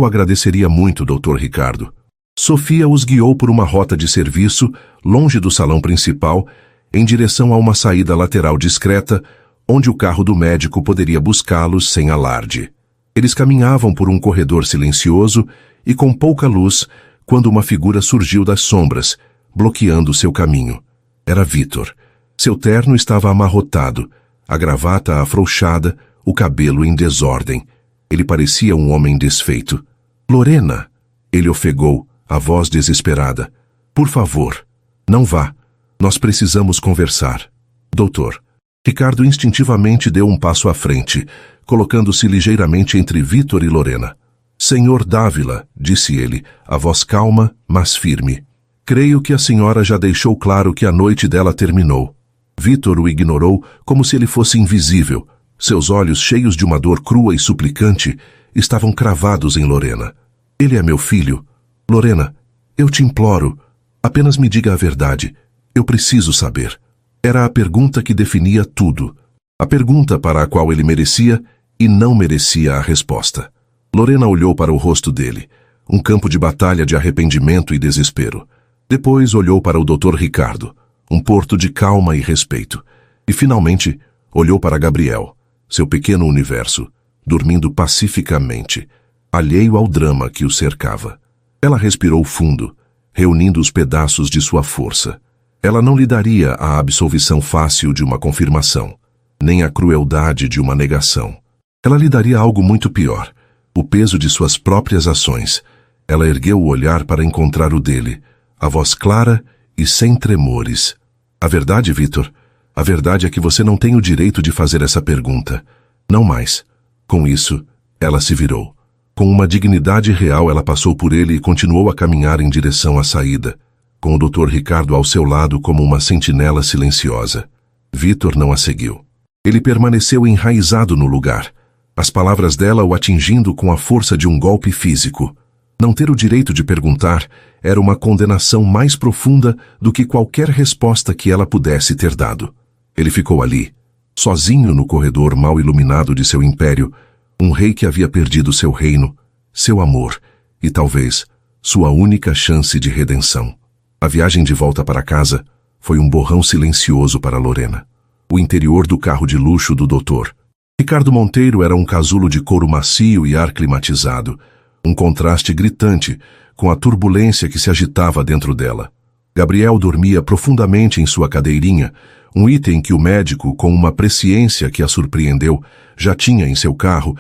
agradeceria muito, Dr. Ricardo." Sofia os guiou por uma rota de serviço, longe do salão principal, em direção a uma saída lateral discreta, onde o carro do médico poderia buscá-los sem alarde. Eles caminhavam por um corredor silencioso e com pouca luz, quando uma figura surgiu das sombras, bloqueando seu caminho. Era Vitor. Seu terno estava amarrotado, a gravata afrouxada, o cabelo em desordem. Ele parecia um homem desfeito. "Lorena!" Ele ofegou, a voz desesperada. "Por favor, não vá. Nós precisamos conversar." "Doutor." Ricardo instintivamente deu um passo à frente, colocando-se ligeiramente entre Vítor e Lorena. Senhor Dávila, disse ele, a voz calma, mas firme. Creio que a senhora já deixou claro que a noite dela terminou. Vítor o ignorou como se ele fosse invisível. Seus olhos, cheios de uma dor crua e suplicante, estavam cravados em Lorena. Ele é meu filho. Lorena, eu te imploro, apenas me diga a verdade. Eu preciso saber. Era a pergunta que definia tudo. A pergunta para a qual ele merecia e não merecia a resposta. Lorena olhou para o rosto dele, um campo de batalha de arrependimento e desespero. Depois olhou para o Dr. Ricardo, um porto de calma e respeito. E, finalmente, olhou para Gabriel, seu pequeno universo, dormindo pacificamente, alheio ao drama que o cercava. Ela respirou fundo, reunindo os pedaços de sua força. Ela não lhe daria a absolvição fácil de uma confirmação, nem a crueldade de uma negação. Ela lhe daria algo muito pior, o peso de suas próprias ações. Ela ergueu o olhar para encontrar o dele, a voz clara e sem tremores. A verdade, Vítor, a verdade é que você não tem o direito de fazer essa pergunta. Não mais. Com isso, ela se virou. Com uma dignidade real, ela passou por ele e continuou a caminhar em direção à saída, com o Dr. Ricardo ao seu lado como uma sentinela silenciosa. Vítor não a seguiu. Ele permaneceu enraizado no lugar, as palavras dela o atingindo com a força de um golpe físico. Não ter o direito de perguntar era uma condenação mais profunda do que qualquer resposta que ela pudesse ter dado. Ele ficou ali, sozinho no corredor mal iluminado de seu império, um rei que havia perdido seu reino, seu amor e, talvez, sua única chance de redenção. A viagem de volta para casa foi um borrão silencioso para Lorena. O interior do carro de luxo do doutor. Ricardo Monteiro era um casulo de couro macio e ar climatizado, um contraste gritante com a turbulência que se agitava dentro dela. Gabriel dormia profundamente em sua cadeirinha, um item que o médico, com uma presciência que a surpreendeu, já tinha em seu carro,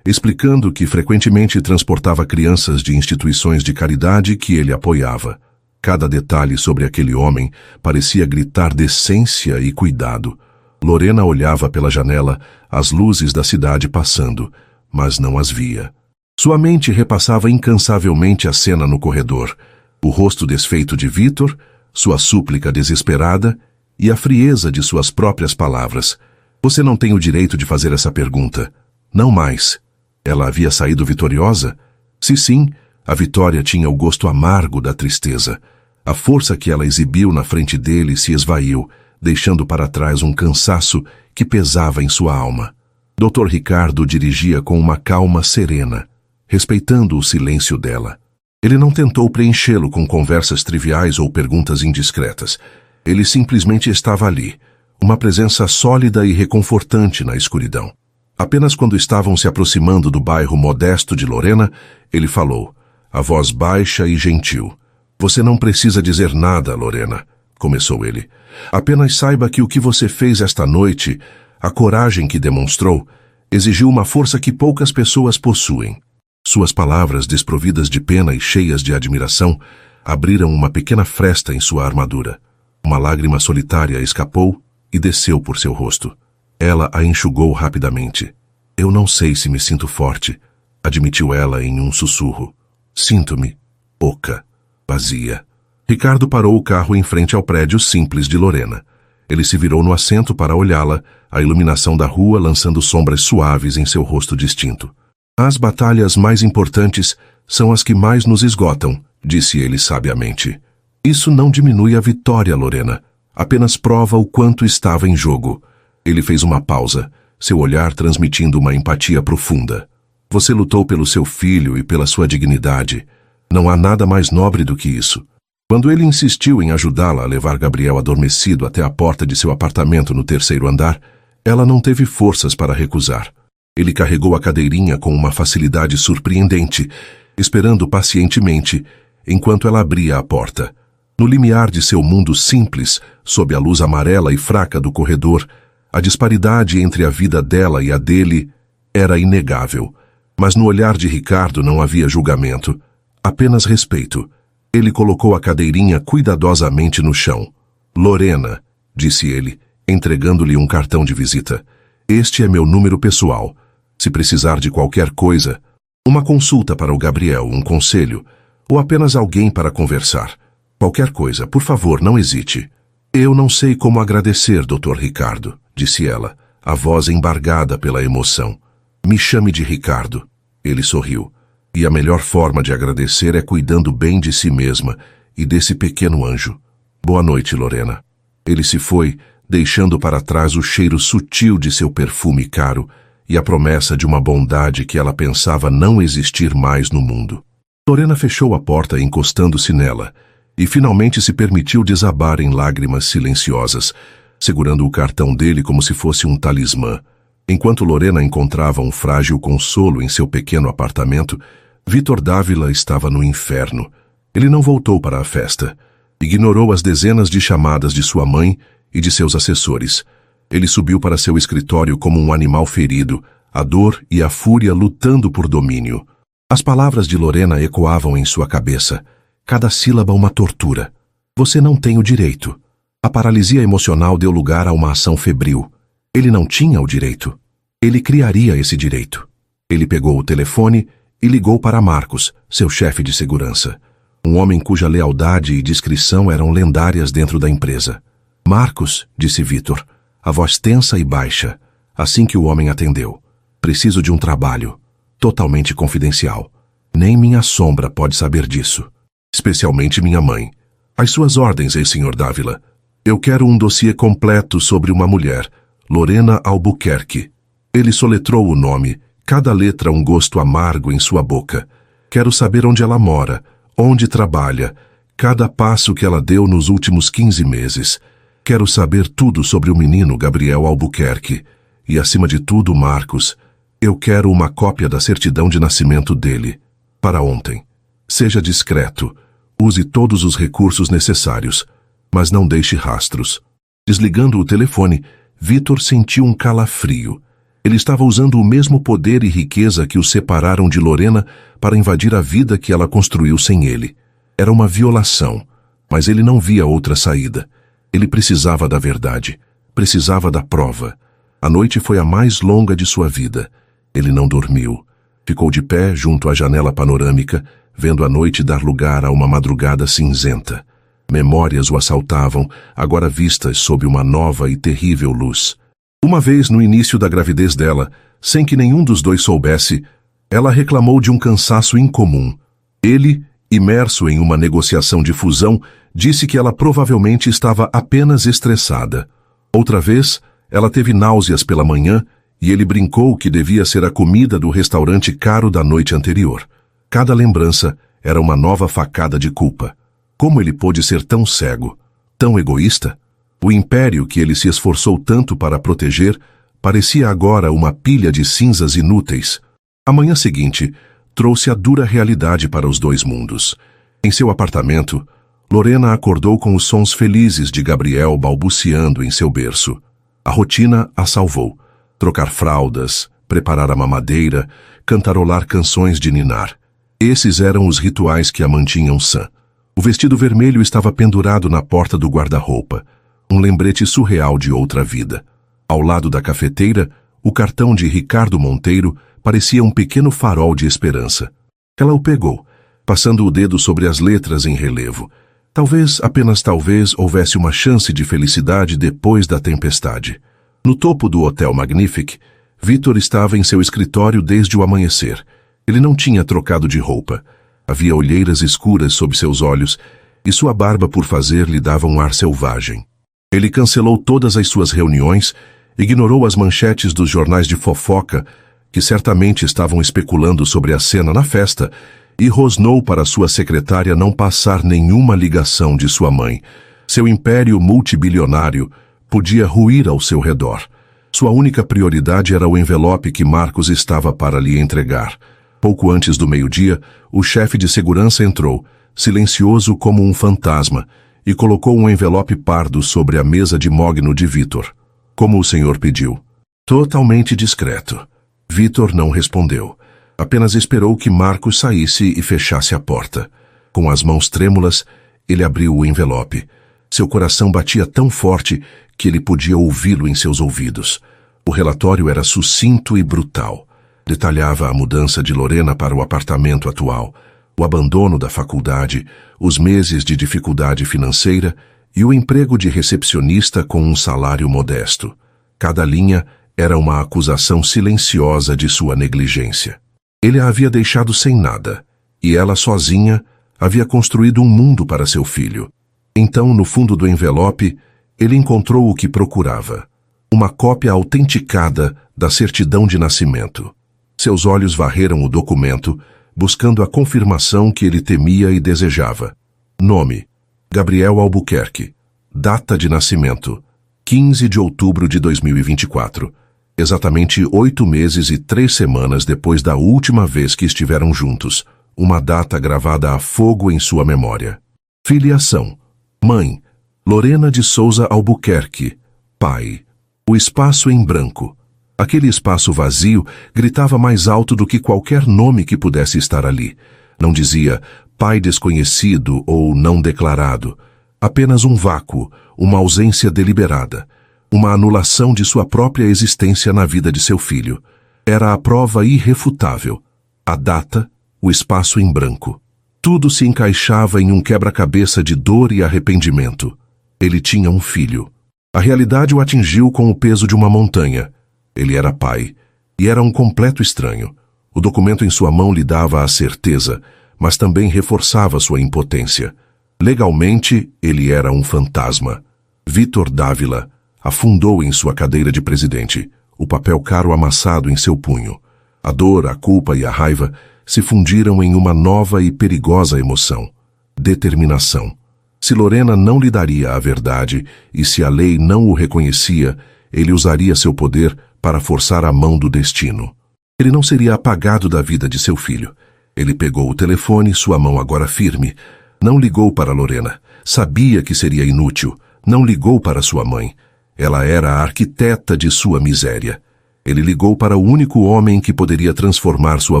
explicando que frequentemente transportava crianças de instituições de caridade que ele apoiava. Cada detalhe sobre aquele homem parecia gritar decência e cuidado. Lorena olhava pela janela, as luzes da cidade passando, mas não as via. Sua mente repassava incansavelmente a cena no corredor, o rosto desfeito de Vítor, sua súplica desesperada e a frieza de suas próprias palavras. Você não tem o direito de fazer essa pergunta. Não mais. Ela havia saído vitoriosa? Se sim, a vitória tinha o gosto amargo da tristeza. A força que ela exibiu na frente dele se esvaiu, deixando para trás um cansaço que pesava em sua alma. Dr. Ricardo dirigia com uma calma serena, respeitando o silêncio dela. Ele não tentou preenchê-lo com conversas triviais ou perguntas indiscretas. Ele simplesmente estava ali, uma presença sólida e reconfortante na escuridão. Apenas quando estavam se aproximando do bairro modesto de Lorena, ele falou, a voz baixa e gentil. Você não precisa dizer nada, Lorena, começou ele. Apenas saiba que o que você fez esta noite, a coragem que demonstrou, exigiu uma força que poucas pessoas possuem. Suas palavras, desprovidas de pena e cheias de admiração, abriram uma pequena fresta em sua armadura. Uma lágrima solitária escapou e desceu por seu rosto. Ela a enxugou rapidamente. Eu não sei se me sinto forte, admitiu ela em um sussurro. Sinto-me oca, vazia. Ricardo parou o carro em frente ao prédio simples de Lorena. Ele se virou no assento para olhá-la, a iluminação da rua lançando sombras suaves em seu rosto distinto. As batalhas mais importantes são as que mais nos esgotam, disse ele sabiamente. Isso não diminui a vitória, Lorena. Apenas prova o quanto estava em jogo. Ele fez uma pausa, seu olhar transmitindo uma empatia profunda. Você lutou pelo seu filho e pela sua dignidade. Não há nada mais nobre do que isso. Quando ele insistiu em ajudá-la a levar Gabriel adormecido até a porta de seu apartamento no 3º andar, ela não teve forças para recusar. Ele carregou a cadeirinha com uma facilidade surpreendente, esperando pacientemente, enquanto ela abria a porta. No limiar de seu mundo simples, sob a luz amarela e fraca do corredor, a disparidade entre a vida dela e a dele era inegável. Mas no olhar de Ricardo não havia julgamento, apenas respeito. Ele colocou a cadeirinha cuidadosamente no chão. Lorena, disse ele, entregando-lhe um cartão de visita. Este é meu número pessoal. Se precisar de qualquer coisa, uma consulta para o Gabriel, um conselho, ou apenas alguém para conversar. Qualquer coisa, por favor, não hesite. Eu não sei como agradecer, Dr. Ricardo, disse ela, a voz embargada pela emoção. Me chame de Ricardo. Ele sorriu. E a melhor forma de agradecer é cuidando bem de si mesma e desse pequeno anjo. Boa noite, Lorena. Ele se foi, deixando para trás o cheiro sutil de seu perfume caro e a promessa de uma bondade que ela pensava não existir mais no mundo. Lorena fechou a porta encostando-se nela e finalmente se permitiu desabar em lágrimas silenciosas, segurando o cartão dele como se fosse um talismã. Enquanto Lorena encontrava um frágil consolo em seu pequeno apartamento, Vítor Dávila estava no inferno. Ele não voltou para a festa. Ignorou as dezenas de chamadas de sua mãe e de seus assessores. Ele subiu para seu escritório como um animal ferido, a dor e a fúria lutando por domínio. As palavras de Lorena ecoavam em sua cabeça, cada sílaba uma tortura. Você não tem o direito. A paralisia emocional deu lugar a uma ação febril. Ele não tinha o direito. Ele criaria esse direito. Ele pegou o telefone e ligou para Marcos, seu chefe de segurança. Um homem cuja lealdade e discrição eram lendárias dentro da empresa. Marcos, disse Vítor, a voz tensa e baixa, assim que o homem atendeu. Preciso de um trabalho, totalmente confidencial. Nem minha sombra pode saber disso. Especialmente minha mãe. Às suas ordens, ex-senhor Dávila. Eu quero um dossiê completo sobre uma mulher, Lorena Albuquerque. Ele soletrou o nome, cada letra um gosto amargo em sua boca. Quero saber onde ela mora, onde trabalha, cada passo que ela deu nos últimos 15 meses. Quero saber tudo sobre o menino Gabriel Albuquerque. E, acima de tudo, Marcos, eu quero uma cópia da certidão de nascimento dele. Para ontem. Seja discreto. Use todos os recursos necessários, mas não deixe rastros. Desligando o telefone, Vítor sentiu um calafrio. Ele estava usando o mesmo poder e riqueza que o separaram de Lorena para invadir a vida que ela construiu sem ele. Era uma violação, mas ele não via outra saída. Ele precisava da verdade, precisava da prova. A noite foi a mais longa de sua vida. Ele não dormiu. Ficou de pé junto à janela panorâmica, vendo a noite dar lugar a uma madrugada cinzenta. Memórias o assaltavam, agora vistas sob uma nova e terrível luz. Uma vez no início da gravidez dela, sem que nenhum dos dois soubesse, ela reclamou de um cansaço incomum. Ele, imerso em uma negociação de fusão, disse que ela provavelmente estava apenas estressada. Outra vez, ela teve náuseas pela manhã e ele brincou que devia ser a comida do restaurante caro da noite anterior. Cada lembrança era uma nova facada de culpa. Como ele pôde ser tão cego, tão egoísta? O império que ele se esforçou tanto para proteger parecia agora uma pilha de cinzas inúteis. A manhã seguinte trouxe a dura realidade para os dois mundos. Em seu apartamento, Lorena acordou com os sons felizes de Gabriel balbuciando em seu berço. A rotina a salvou. Trocar fraldas, preparar a mamadeira, cantarolar canções de ninar. Esses eram os rituais que a mantinham sã. O vestido vermelho estava pendurado na porta do guarda-roupa, um lembrete surreal de outra vida. Ao lado da cafeteira, o cartão de Ricardo Monteiro parecia um pequeno farol de esperança. Ela o pegou, passando o dedo sobre as letras em relevo. Talvez, apenas talvez, houvesse uma chance de felicidade depois da tempestade. No topo do Hotel Magnifique, Vítor estava em seu escritório desde o amanhecer. Ele não tinha trocado de roupa. Havia olheiras escuras sob seus olhos e sua barba por fazer lhe dava um ar selvagem. Ele cancelou todas as suas reuniões, ignorou as manchetes dos jornais de fofoca, que certamente estavam especulando sobre a cena na festa, e rosnou para sua secretária não passar nenhuma ligação de sua mãe. Seu império multibilionário podia ruir ao seu redor. Sua única prioridade era o envelope que Marcos estava para lhe entregar. Pouco antes do meio-dia, o chefe de segurança entrou, silencioso como um fantasma, e colocou um envelope pardo sobre a mesa de mogno de Vítor. Como o senhor pediu. Totalmente discreto. Vítor não respondeu. Apenas esperou que Marcos saísse e fechasse a porta. Com as mãos trêmulas, ele abriu o envelope. Seu coração batia tão forte que ele podia ouvi-lo em seus ouvidos. O relatório era sucinto e brutal. Detalhava a mudança de Lorena para o apartamento atual, o abandono da faculdade, os meses de dificuldade financeira e o emprego de recepcionista com um salário modesto. Cada linha era uma acusação silenciosa de sua negligência. Ele a havia deixado sem nada, e ela sozinha havia construído um mundo para seu filho. Então, no fundo do envelope, ele encontrou o que procurava: uma cópia autenticada da certidão de nascimento. Seus olhos varreram o documento, buscando a confirmação que ele temia e desejava. Nome: Gabriel Albuquerque. Data de nascimento: 15 de outubro de 2024. Exatamente 8 meses e 3 semanas depois da última vez que estiveram juntos. Uma data gravada a fogo em sua memória. Filiação: mãe, Lorena de Souza Albuquerque. Pai, o espaço em branco. Aquele espaço vazio gritava mais alto do que qualquer nome que pudesse estar ali. Não dizia pai desconhecido ou não declarado. Apenas um vácuo, uma ausência deliberada. Uma anulação de sua própria existência na vida de seu filho. Era a prova irrefutável. A data, o espaço em branco. Tudo se encaixava em um quebra-cabeça de dor e arrependimento. Ele tinha um filho. A realidade o atingiu com o peso de uma montanha. Ele era pai, e era um completo estranho. O documento em sua mão lhe dava a certeza, mas também reforçava sua impotência. Legalmente, ele era um fantasma. Vítor Dávila afundou em sua cadeira de presidente, o papel caro amassado em seu punho. A dor, a culpa e a raiva se fundiram em uma nova e perigosa emoção: determinação. Se Lorena não lhe daria a verdade e se a lei não o reconhecia, ele usaria seu poder para forçar a mão do destino. Ele não seria apagado da vida de seu filho. Ele pegou o telefone, sua mão agora firme. Não ligou para Lorena. Sabia que seria inútil. Não ligou para sua mãe. Ela era a arquiteta de sua miséria. Ele ligou para o único homem que poderia transformar sua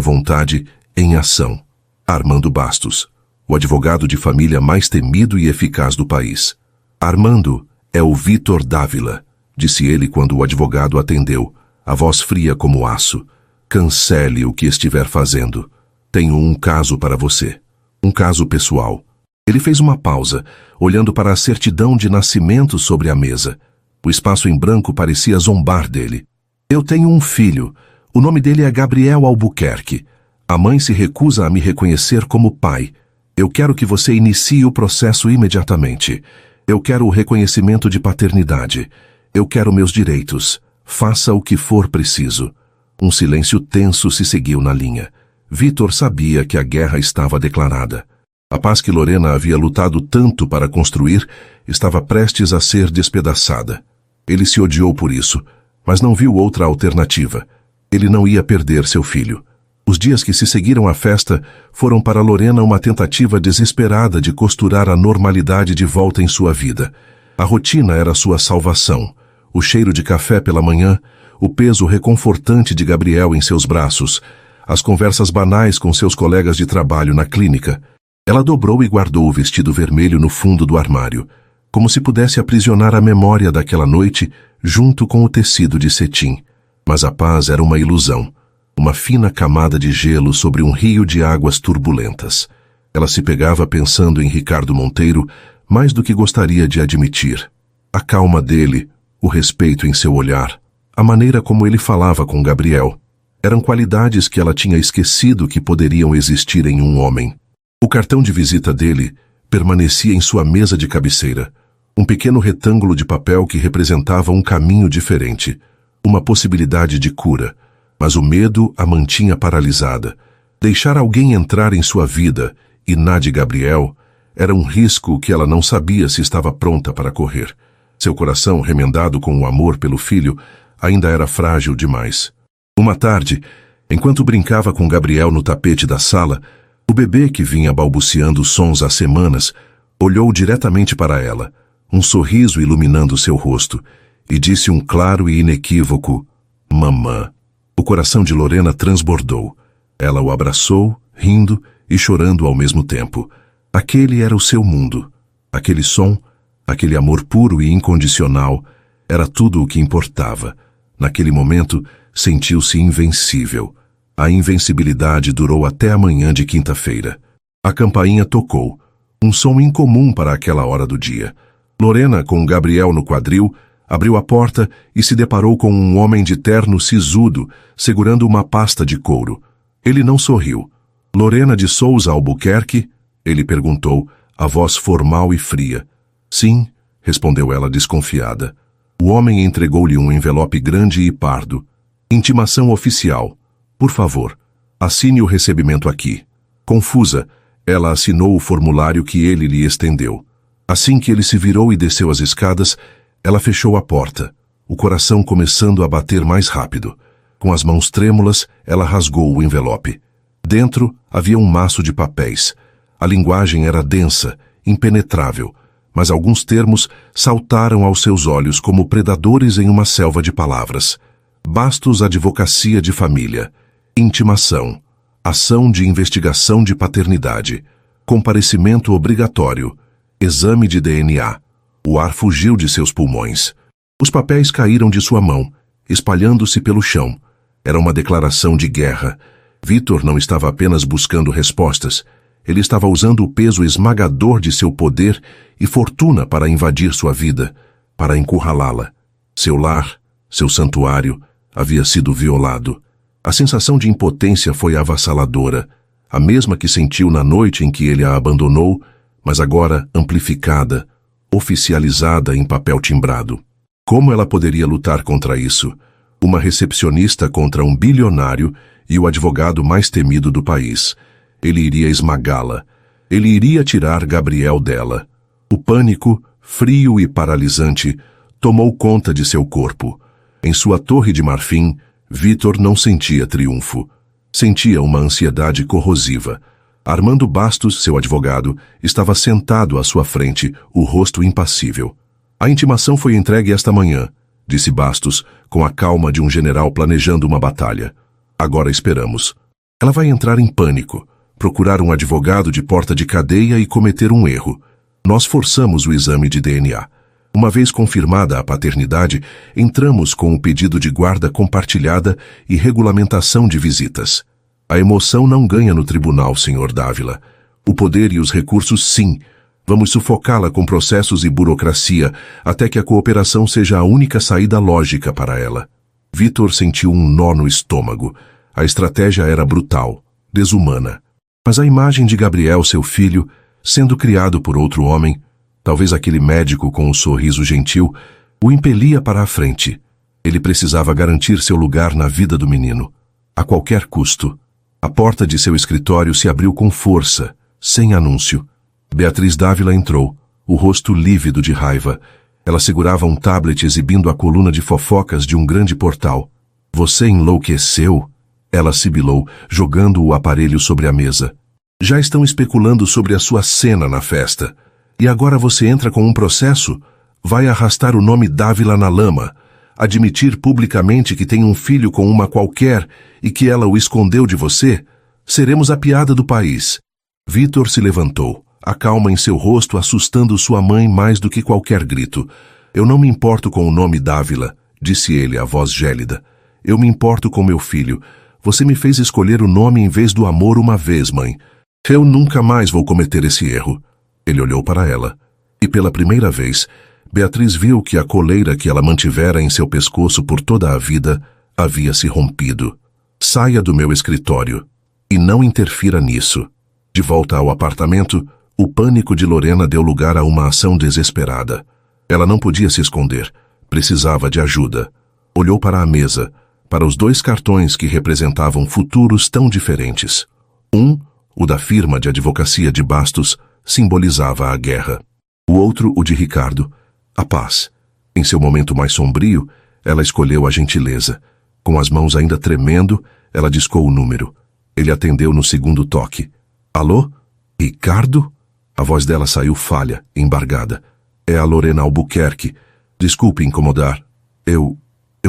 vontade em ação: Armando Bastos, o advogado de família mais temido e eficaz do país. Armando é o Vítor Dávila, disse ele quando o advogado atendeu, a voz fria como aço. Cancele o que estiver fazendo. Tenho um caso para você. Um caso pessoal. Ele fez uma pausa, olhando para a certidão de nascimento sobre a mesa. O espaço em branco parecia zombar dele. Eu tenho um filho. O nome dele é Gabriel Albuquerque. A mãe se recusa a me reconhecer como pai. Eu quero que você inicie o processo imediatamente. Eu quero o reconhecimento de paternidade. Eu quero meus direitos. Faça o que for preciso. Um silêncio tenso se seguiu na linha. Vítor sabia que a guerra estava declarada. A paz que Lorena havia lutado tanto para construir estava prestes a ser despedaçada. Ele se odiou por isso, mas não viu outra alternativa. Ele não ia perder seu filho. Os dias que se seguiram à festa foram para Lorena uma tentativa desesperada de costurar a normalidade de volta em sua vida. A rotina era sua salvação. O cheiro de café pela manhã, o peso reconfortante de Gabriel em seus braços, as conversas banais com seus colegas de trabalho na clínica. Ela dobrou e guardou o vestido vermelho no fundo do armário, como se pudesse aprisionar a memória daquela noite junto com o tecido de cetim. Mas a paz era uma ilusão, uma fina camada de gelo sobre um rio de águas turbulentas. Ela se pegava pensando em Ricardo Monteiro mais do que gostaria de admitir. A calma dele, o respeito em seu olhar, a maneira como ele falava com Gabriel, eram qualidades que ela tinha esquecido que poderiam existir em um homem. O cartão de visita dele permanecia em sua mesa de cabeceira, um pequeno retângulo de papel que representava um caminho diferente, uma possibilidade de cura, mas o medo a mantinha paralisada. Deixar alguém entrar em sua vida, e na de Gabriel, era um risco que ela não sabia se estava pronta para correr. Seu coração, remendado com o amor pelo filho, ainda era frágil demais. Uma tarde, enquanto brincava com Gabriel no tapete da sala, o bebê, que vinha balbuciando sons há semanas, olhou diretamente para ela, um sorriso iluminando seu rosto, e disse um claro e inequívoco: "Mamã." O coração de Lorena transbordou. Ela o abraçou, rindo e chorando ao mesmo tempo. Aquele era o seu mundo. Aquele som, aquele amor puro e incondicional, Era tudo o que importava. Naquele momento, sentiu-se invencível. A invencibilidade durou até a manhã de quinta-feira. A campainha tocou, um som incomum para aquela hora do dia. Lorena, com Gabriel no quadril, abriu a porta e se deparou com um homem de terno sisudo, segurando uma pasta de couro. Ele não sorriu. Lorena de Souza Albuquerque? Ele perguntou, a voz formal e fria. Sim, respondeu ela desconfiada. O homem entregou-lhe um envelope grande e pardo. Intimação oficial. Por favor, assine o recebimento aqui. Confusa, ela assinou o formulário que ele lhe estendeu. Assim que ele se virou e desceu as escadas, ela fechou a porta, o coração começando a bater mais rápido. Com as mãos trêmulas, ela rasgou o envelope. Dentro havia um maço de papéis. A linguagem era densa, impenetrável, mas alguns termos saltaram aos seus olhos como predadores em uma selva de palavras. Bastos Advocacia de Família. Intimação. Ação de investigação de paternidade. Comparecimento obrigatório. Exame de DNA. O ar fugiu de seus pulmões. Os papéis caíram de sua mão, espalhando-se pelo chão. Era uma declaração de guerra. Vitor não estava apenas buscando respostas. Ele estava usando o peso esmagador de seu poder e fortuna para invadir sua vida, para encurralá-la. Seu lar, seu santuário, havia sido violado. A sensação de impotência foi avassaladora, a mesma que sentiu na noite em que ele a abandonou, mas agora amplificada, oficializada em papel timbrado. Como ela poderia lutar contra isso? Uma recepcionista contra um bilionário e o advogado mais temido do país. Ele iria esmagá-la. Ele iria tirar Gabriel dela. O pânico, frio e paralisante, tomou conta de seu corpo. Em sua torre de marfim, Vitor não sentia triunfo. Sentia uma ansiedade corrosiva. Armando Bastos, seu advogado, estava sentado à sua frente, o rosto impassível. A intimação foi entregue esta manhã, disse Bastos, com a calma de um general planejando uma batalha. Agora esperamos. Ela vai entrar em pânico, procurar um advogado de porta de cadeia e cometer um erro. Nós forçamos o exame de DNA. Uma vez confirmada a paternidade, entramos com o pedido de guarda compartilhada e regulamentação de visitas. A emoção não ganha no tribunal, Sr. Dávila. O poder e os recursos, sim. Vamos sufocá-la com processos e burocracia, até que a cooperação seja a única saída lógica para ela. Vitor sentiu um nó no estômago. A estratégia era brutal, desumana. Mas a imagem de Gabriel, seu filho, sendo criado por outro homem, talvez aquele médico com um sorriso gentil, o impelia para a frente. Ele precisava garantir seu lugar na vida do menino, a qualquer custo. A porta de seu escritório se abriu com força, sem anúncio. Beatriz Dávila entrou, o rosto lívido de raiva. Ela segurava um tablet exibindo a coluna de fofocas de um grande portal. Você enlouqueceu? Ela sibilou, jogando o aparelho sobre a mesa. Já estão especulando sobre a sua cena na festa. E agora você entra com um processo? Vai arrastar o nome Dávila na lama, admitir publicamente que tem um filho com uma qualquer e que ela o escondeu de você? Seremos a piada do país. Vitor se levantou, a calma em seu rosto assustando sua mãe mais do que qualquer grito. Eu não me importo com o nome Dávila, disse ele, a voz gélida. Eu me importo com meu filho. Você me fez escolher o nome em vez do amor uma vez, mãe. Eu nunca mais vou cometer esse erro. Ele olhou para ela, e pela primeira vez, Beatriz viu que a coleira que ela mantivera em seu pescoço por toda a vida havia se rompido. Saia do meu escritório, e não interfira nisso. De volta ao apartamento, o pânico de Lorena deu lugar a uma ação desesperada. Ela não podia se esconder, precisava de ajuda. Olhou para a mesa, para os 2 cartões que representavam futuros tão diferentes. Um, o da firma de advocacia de Bastos, simbolizava a guerra. O outro, o de Ricardo, a paz. Em seu momento mais sombrio, ela escolheu a gentileza. Com as mãos ainda tremendo, ela discou o número. Ele atendeu no segundo toque. Alô? Ricardo? A voz dela saiu falha, embargada. É a Lorena Albuquerque. Desculpe incomodar. Eu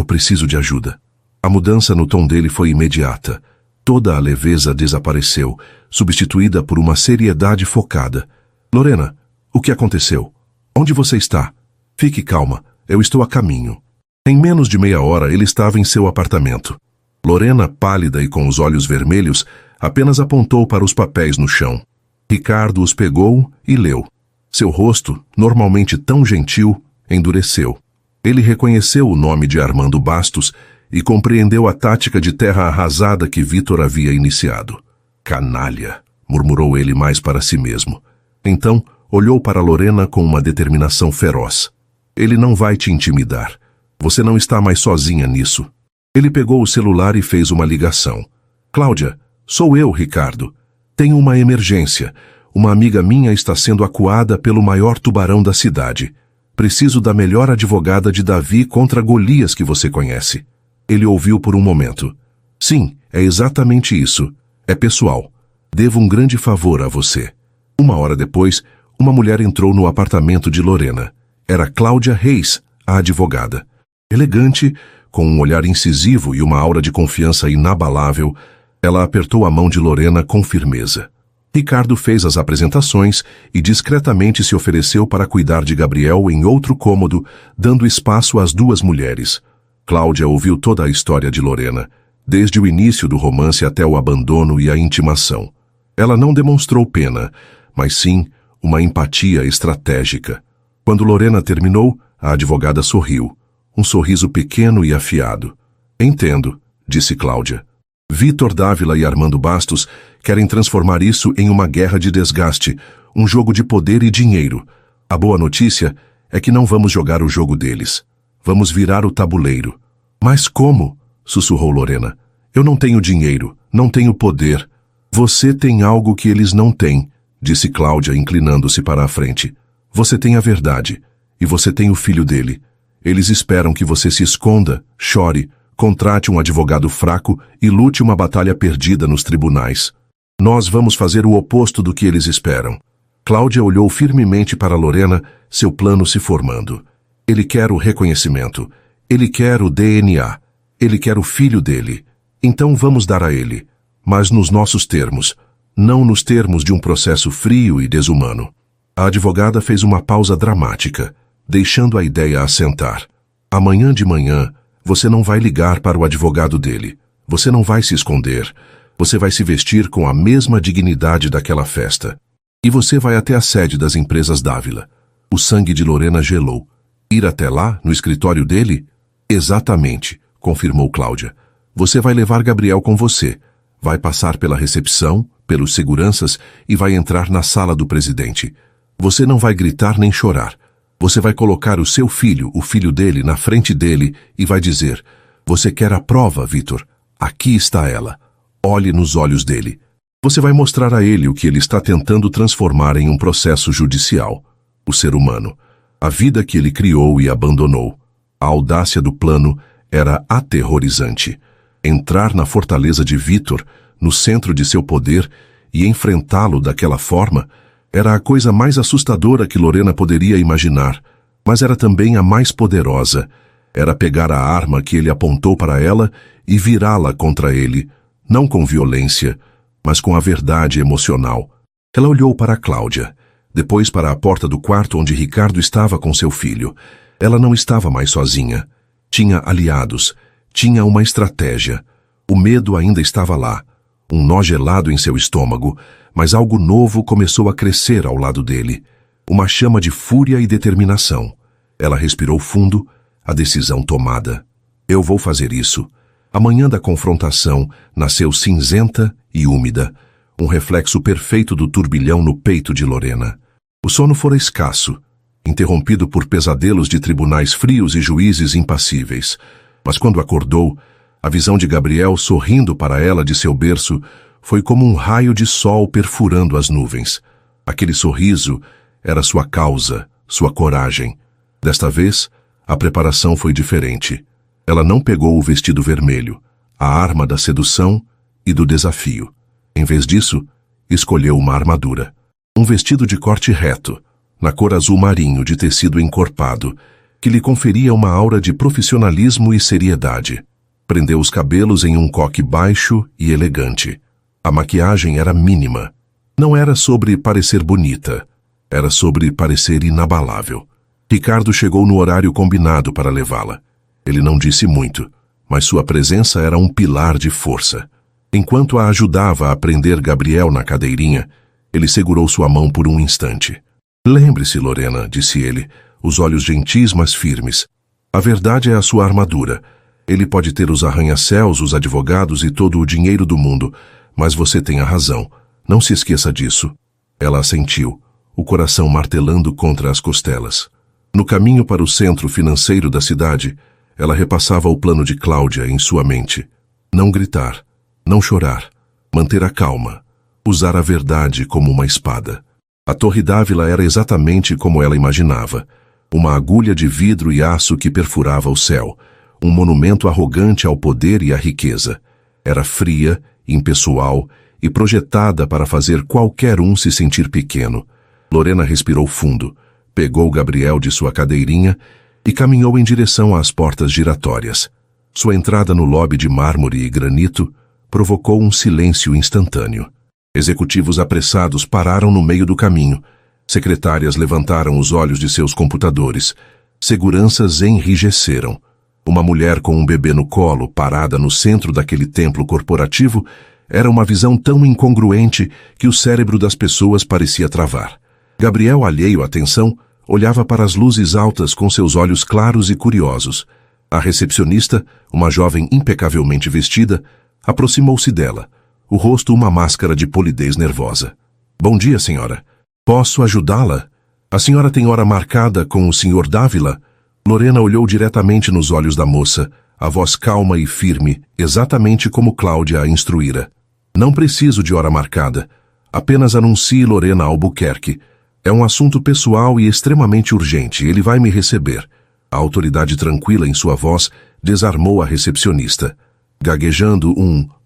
preciso de ajuda. A mudança no tom dele foi imediata. Toda a leveza desapareceu, substituída por uma seriedade focada. Lorena, o que aconteceu? Onde você está? Fique calma. Eu estou a caminho. Em menos de meia hora, ele estava em seu apartamento. Lorena, pálida e com os olhos vermelhos, apenas apontou para os papéis no chão. Ricardo os pegou e leu. Seu rosto, normalmente tão gentil, endureceu. Ele reconheceu o nome de Armando Bastos e compreendeu a tática de terra arrasada que Vítor havia iniciado. Canalha, murmurou ele mais para si mesmo. Então, olhou para Lorena com uma determinação feroz. Ele não vai te intimidar. Você não está mais sozinha nisso. Ele pegou o celular e fez uma ligação. Cláudia, sou eu, Ricardo. Tenho uma emergência. Uma amiga minha está sendo acuada pelo maior tubarão da cidade. Preciso da melhor advogada de Davi contra Golias que você conhece. Ele ouviu por um momento. Sim, é exatamente isso. É pessoal. Devo um grande favor a você. Uma hora depois, uma mulher entrou no apartamento de Lorena. Era Cláudia Reis, a advogada. Elegante, com um olhar incisivo e uma aura de confiança inabalável, ela apertou a mão de Lorena com firmeza. Ricardo fez as apresentações e discretamente se ofereceu para cuidar de Gabriel em outro cômodo, dando espaço às duas mulheres. Cláudia ouviu toda a história de Lorena, desde o início do romance até o abandono e a intimação. Ela não demonstrou pena, mas sim uma empatia estratégica. Quando Lorena terminou, a advogada sorriu. Um sorriso pequeno e afiado. Entendo, disse Cláudia. Vítor Dávila e Armando Bastos querem transformar isso em uma guerra de desgaste, um jogo de poder e dinheiro. A boa notícia é que não vamos jogar o jogo deles. Vamos virar o tabuleiro. Mas como? Sussurrou Lorena. Eu não tenho dinheiro, não tenho poder. Você tem algo que eles não têm, disse Cláudia, inclinando-se para a frente. Você tem a verdade, e você tem o filho dele. Eles esperam que você se esconda, chore, contrate um advogado fraco e lute uma batalha perdida nos tribunais. Nós vamos fazer o oposto do que eles esperam. Cláudia olhou firmemente para Lorena, seu plano se formando. Ele quer o reconhecimento. Ele quer o DNA. Ele quer o filho dele. Então vamos dar a ele. Mas nos nossos termos. Não nos termos de um processo frio e desumano. A advogada fez uma pausa dramática, deixando a ideia assentar. Amanhã de manhã, você não vai ligar para o advogado dele. Você não vai se esconder. Você vai se vestir com a mesma dignidade daquela festa. E você vai até a sede das empresas Dávila. O sangue de Lorena gelou. Ir até lá, no escritório dele? Exatamente, confirmou Cláudia. Você vai levar Gabriel com você. Vai passar pela recepção, pelos seguranças e vai entrar na sala do presidente. Você não vai gritar nem chorar. Você vai colocar o seu filho, o filho dele, na frente dele e vai dizer: você quer a prova, Vítor? Aqui está ela. Olhe nos olhos dele. Você vai mostrar a ele o que ele está tentando transformar em um processo judicial. O ser humano. A vida que ele criou e abandonou. A audácia do plano era aterrorizante. Entrar na fortaleza de Vítor, no centro de seu poder, e enfrentá-lo daquela forma, era a coisa mais assustadora que Lorena poderia imaginar, mas era também a mais poderosa. Era pegar a arma que ele apontou para ela e virá-la contra ele, não com violência, mas com a verdade emocional. Ela olhou para Cláudia, depois para a porta do quarto onde Ricardo estava com seu filho. Ela não estava mais sozinha. Tinha aliados, tinha uma estratégia. O medo ainda estava lá, um nó gelado em seu estômago, mas algo novo começou a crescer ao lado dele. Uma chama de fúria e determinação. Ela respirou fundo, a decisão tomada. Eu vou fazer isso. A manhã da confrontação nasceu cinzenta e úmida, um reflexo perfeito do turbilhão no peito de Lorena. O sono fora escasso, interrompido por pesadelos de tribunais frios e juízes impassíveis. Mas quando acordou, a visão de Gabriel sorrindo para ela de seu berço foi como um raio de sol perfurando as nuvens. Aquele sorriso era sua causa, sua coragem. Desta vez, a preparação foi diferente. Ela não pegou o vestido vermelho, a arma da sedução e do desafio. Em vez disso, escolheu uma armadura. Um vestido de corte reto, na cor azul marinho de tecido encorpado, que lhe conferia uma aura de profissionalismo e seriedade. Prendeu os cabelos em um coque baixo e elegante. A maquiagem era mínima. Não era sobre parecer bonita, era sobre parecer inabalável. Ricardo chegou no horário combinado para levá-la. Ele não disse muito, mas sua presença era um pilar de força. Enquanto a ajudava a prender Gabriel na cadeirinha, ele segurou sua mão por um instante. Lembre-se, Lorena, disse ele, os olhos gentis mas firmes. A verdade é a sua armadura. Ele pode ter os arranha-céus, os advogados e todo o dinheiro do mundo, mas você tem a razão. Não se esqueça disso. Ela assentiu, o coração martelando contra as costelas. No caminho para o centro financeiro da cidade, ela repassava o plano de Cláudia em sua mente. Não gritar, não chorar, manter a calma, usar a verdade como uma espada. A Torre d'Ávila era exatamente como ela imaginava. Uma agulha de vidro e aço que perfurava o céu. Um monumento arrogante ao poder e à riqueza. Era fria, impessoal e projetada para fazer qualquer um se sentir pequeno. Lorena respirou fundo, pegou Gabriel de sua cadeirinha e caminhou em direção às portas giratórias. Sua entrada no lobby de mármore e granito provocou um silêncio instantâneo. Executivos apressados pararam no meio do caminho. Secretárias levantaram os olhos de seus computadores. Seguranças enrijeceram. Uma mulher com um bebê no colo, parada no centro daquele templo corporativo, era uma visão tão incongruente que o cérebro das pessoas parecia travar. Gabriel, alheio à atenção, olhava para as luzes altas com seus olhos claros e curiosos. A recepcionista, uma jovem impecavelmente vestida, aproximou-se dela, o rosto uma máscara de polidez nervosa. Bom dia, senhora. Posso ajudá-la? A senhora tem hora marcada com o Sr. Dávila? Lorena olhou diretamente nos olhos da moça, a voz calma e firme, exatamente como Cláudia a instruíra. Não preciso de hora marcada. Apenas anuncie Lorena Albuquerque. É um assunto pessoal e extremamente urgente. Ele vai me receber. A autoridade tranquila em sua voz desarmou a recepcionista. Gaguejando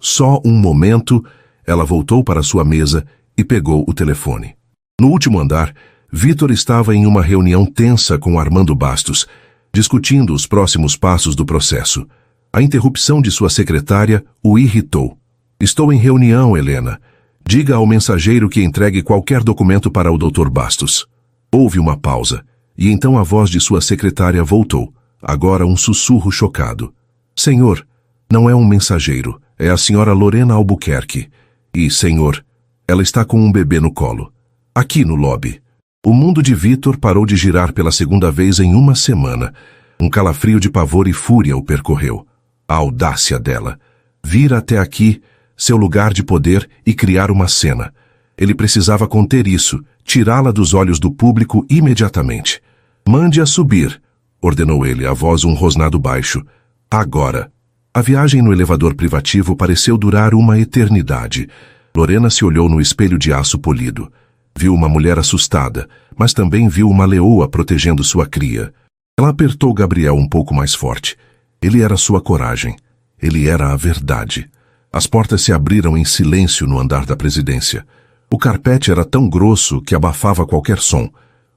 só um momento, ela voltou para sua mesa e pegou o telefone. No último andar, Vitor estava em uma reunião tensa com Armando Bastos, discutindo os próximos passos do processo. A interrupção de sua secretária o irritou. Estou em reunião, Helena. Diga ao mensageiro que entregue qualquer documento para o Dr. Bastos. Houve uma pausa, e então a voz de sua secretária voltou, agora um sussurro chocado. Senhor, não é um mensageiro, é a senhora Lorena Albuquerque. E, senhor, ela está com um bebê no colo. Aqui no lobby. O mundo de Vitor parou de girar pela segunda vez em uma semana. Um calafrio de pavor e fúria o percorreu. A audácia dela. Vir até aqui, seu lugar de poder, e criar uma cena. Ele precisava conter isso, tirá-la dos olhos do público imediatamente. Mande-a subir, ordenou ele, a voz um rosnado baixo. Agora. A viagem no elevador privativo pareceu durar uma eternidade. Lorena se olhou no espelho de aço polido. Viu uma mulher assustada, mas também viu uma leoa protegendo sua cria. Ela apertou Gabriel um pouco mais forte. Ele era sua coragem. Ele era a verdade. As portas se abriram em silêncio no andar da presidência. O carpete era tão grosso que abafava qualquer som.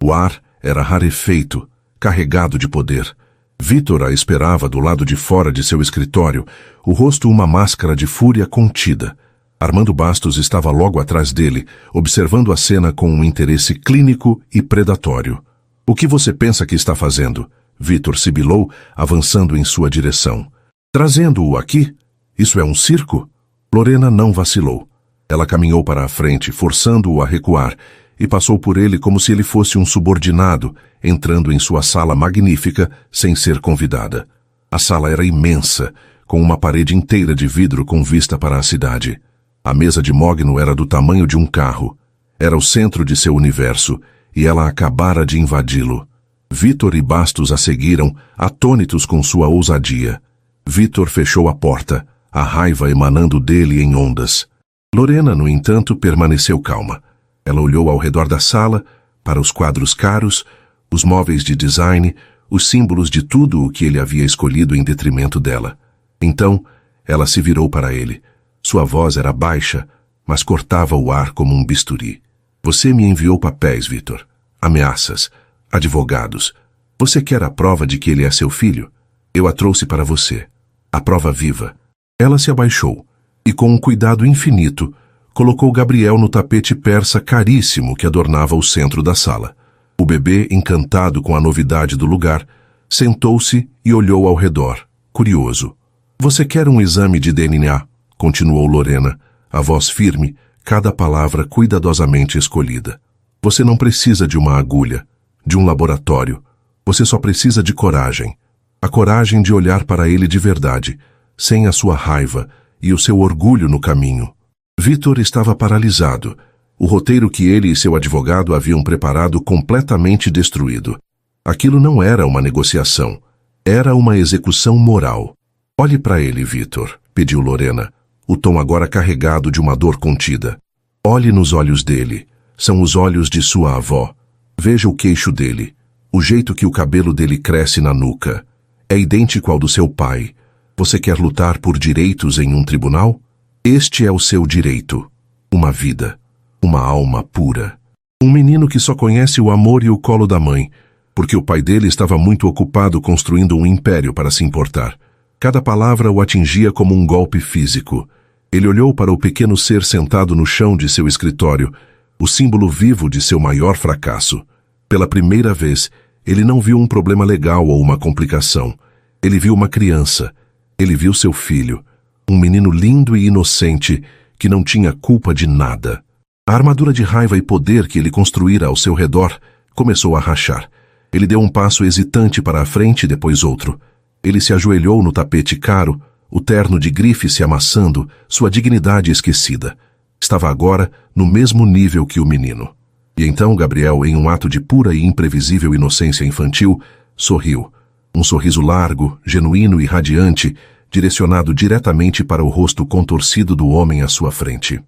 O ar era rarefeito, carregado de poder. Vitor a esperava do lado de fora de seu escritório, o rosto uma máscara de fúria contida. Armando Bastos estava logo atrás dele, observando a cena com um interesse clínico e predatório. O que você pensa que está fazendo? Vitor sibilou, avançando em sua direção. Trazendo-o aqui? Isso é um circo? Lorena não vacilou. Ela caminhou para a frente, forçando-o a recuar, e passou por ele como se ele fosse um subordinado, entrando em sua sala magnífica sem ser convidada. A sala era imensa, com uma parede inteira de vidro com vista para a cidade. A mesa de mogno era do tamanho de um carro. Era o centro de seu universo, e ela acabara de invadi-lo. Vitor e Bastos a seguiram, atônitos com sua ousadia. Vitor fechou a porta, a raiva emanando dele em ondas. Lorena, no entanto, permaneceu calma. Ela olhou ao redor da sala, para os quadros caros, os móveis de design, os símbolos de tudo o que ele havia escolhido em detrimento dela. Então, ela se virou para ele. Sua voz era baixa, mas cortava o ar como um bisturi. Você me enviou papéis, Vitor. Ameaças. Advogados. Você quer a prova de que ele é seu filho? Eu a trouxe para você. A prova viva. Ela se abaixou e, com um cuidado infinito, colocou Gabriel no tapete persa caríssimo que adornava o centro da sala. O bebê, encantado com a novidade do lugar, sentou-se e olhou ao redor, curioso. Você quer um exame de DNA? Continuou Lorena, a voz firme, cada palavra cuidadosamente escolhida. Você não precisa de uma agulha, de um laboratório. Você só precisa de coragem. A coragem de olhar para ele de verdade, sem a sua raiva e o seu orgulho no caminho. Vitor estava paralisado. O roteiro que ele e seu advogado haviam preparado completamente destruído. Aquilo não era uma negociação. Era uma execução moral. Olhe para ele, Vitor, pediu Lorena, o tom agora carregado de uma dor contida. Olhe nos olhos dele. São os olhos de sua avó. Veja o queixo dele. O jeito que o cabelo dele cresce na nuca. É idêntico ao do seu pai. Você quer lutar por direitos em um tribunal? Este é o seu direito. Uma vida. Uma alma pura. Um menino que só conhece o amor e o colo da mãe, porque o pai dele estava muito ocupado construindo um império para se importar. Cada palavra o atingia como um golpe físico. Ele olhou para o pequeno ser sentado no chão de seu escritório, o símbolo vivo de seu maior fracasso. Pela primeira vez, ele não viu um problema legal ou uma complicação. Ele viu uma criança. Ele viu seu filho. Um menino lindo e inocente que não tinha culpa de nada. A armadura de raiva e poder que ele construíra ao seu redor começou a rachar. Ele deu um passo hesitante para a frente e depois outro. Ele se ajoelhou no tapete caro, o terno de grife se amassando, sua dignidade esquecida. Estava agora no mesmo nível que o menino. E então Gabriel, em um ato de pura e imprevisível inocência infantil, sorriu. Um sorriso largo, genuíno e radiante, direcionado diretamente para o rosto contorcido do homem à sua frente.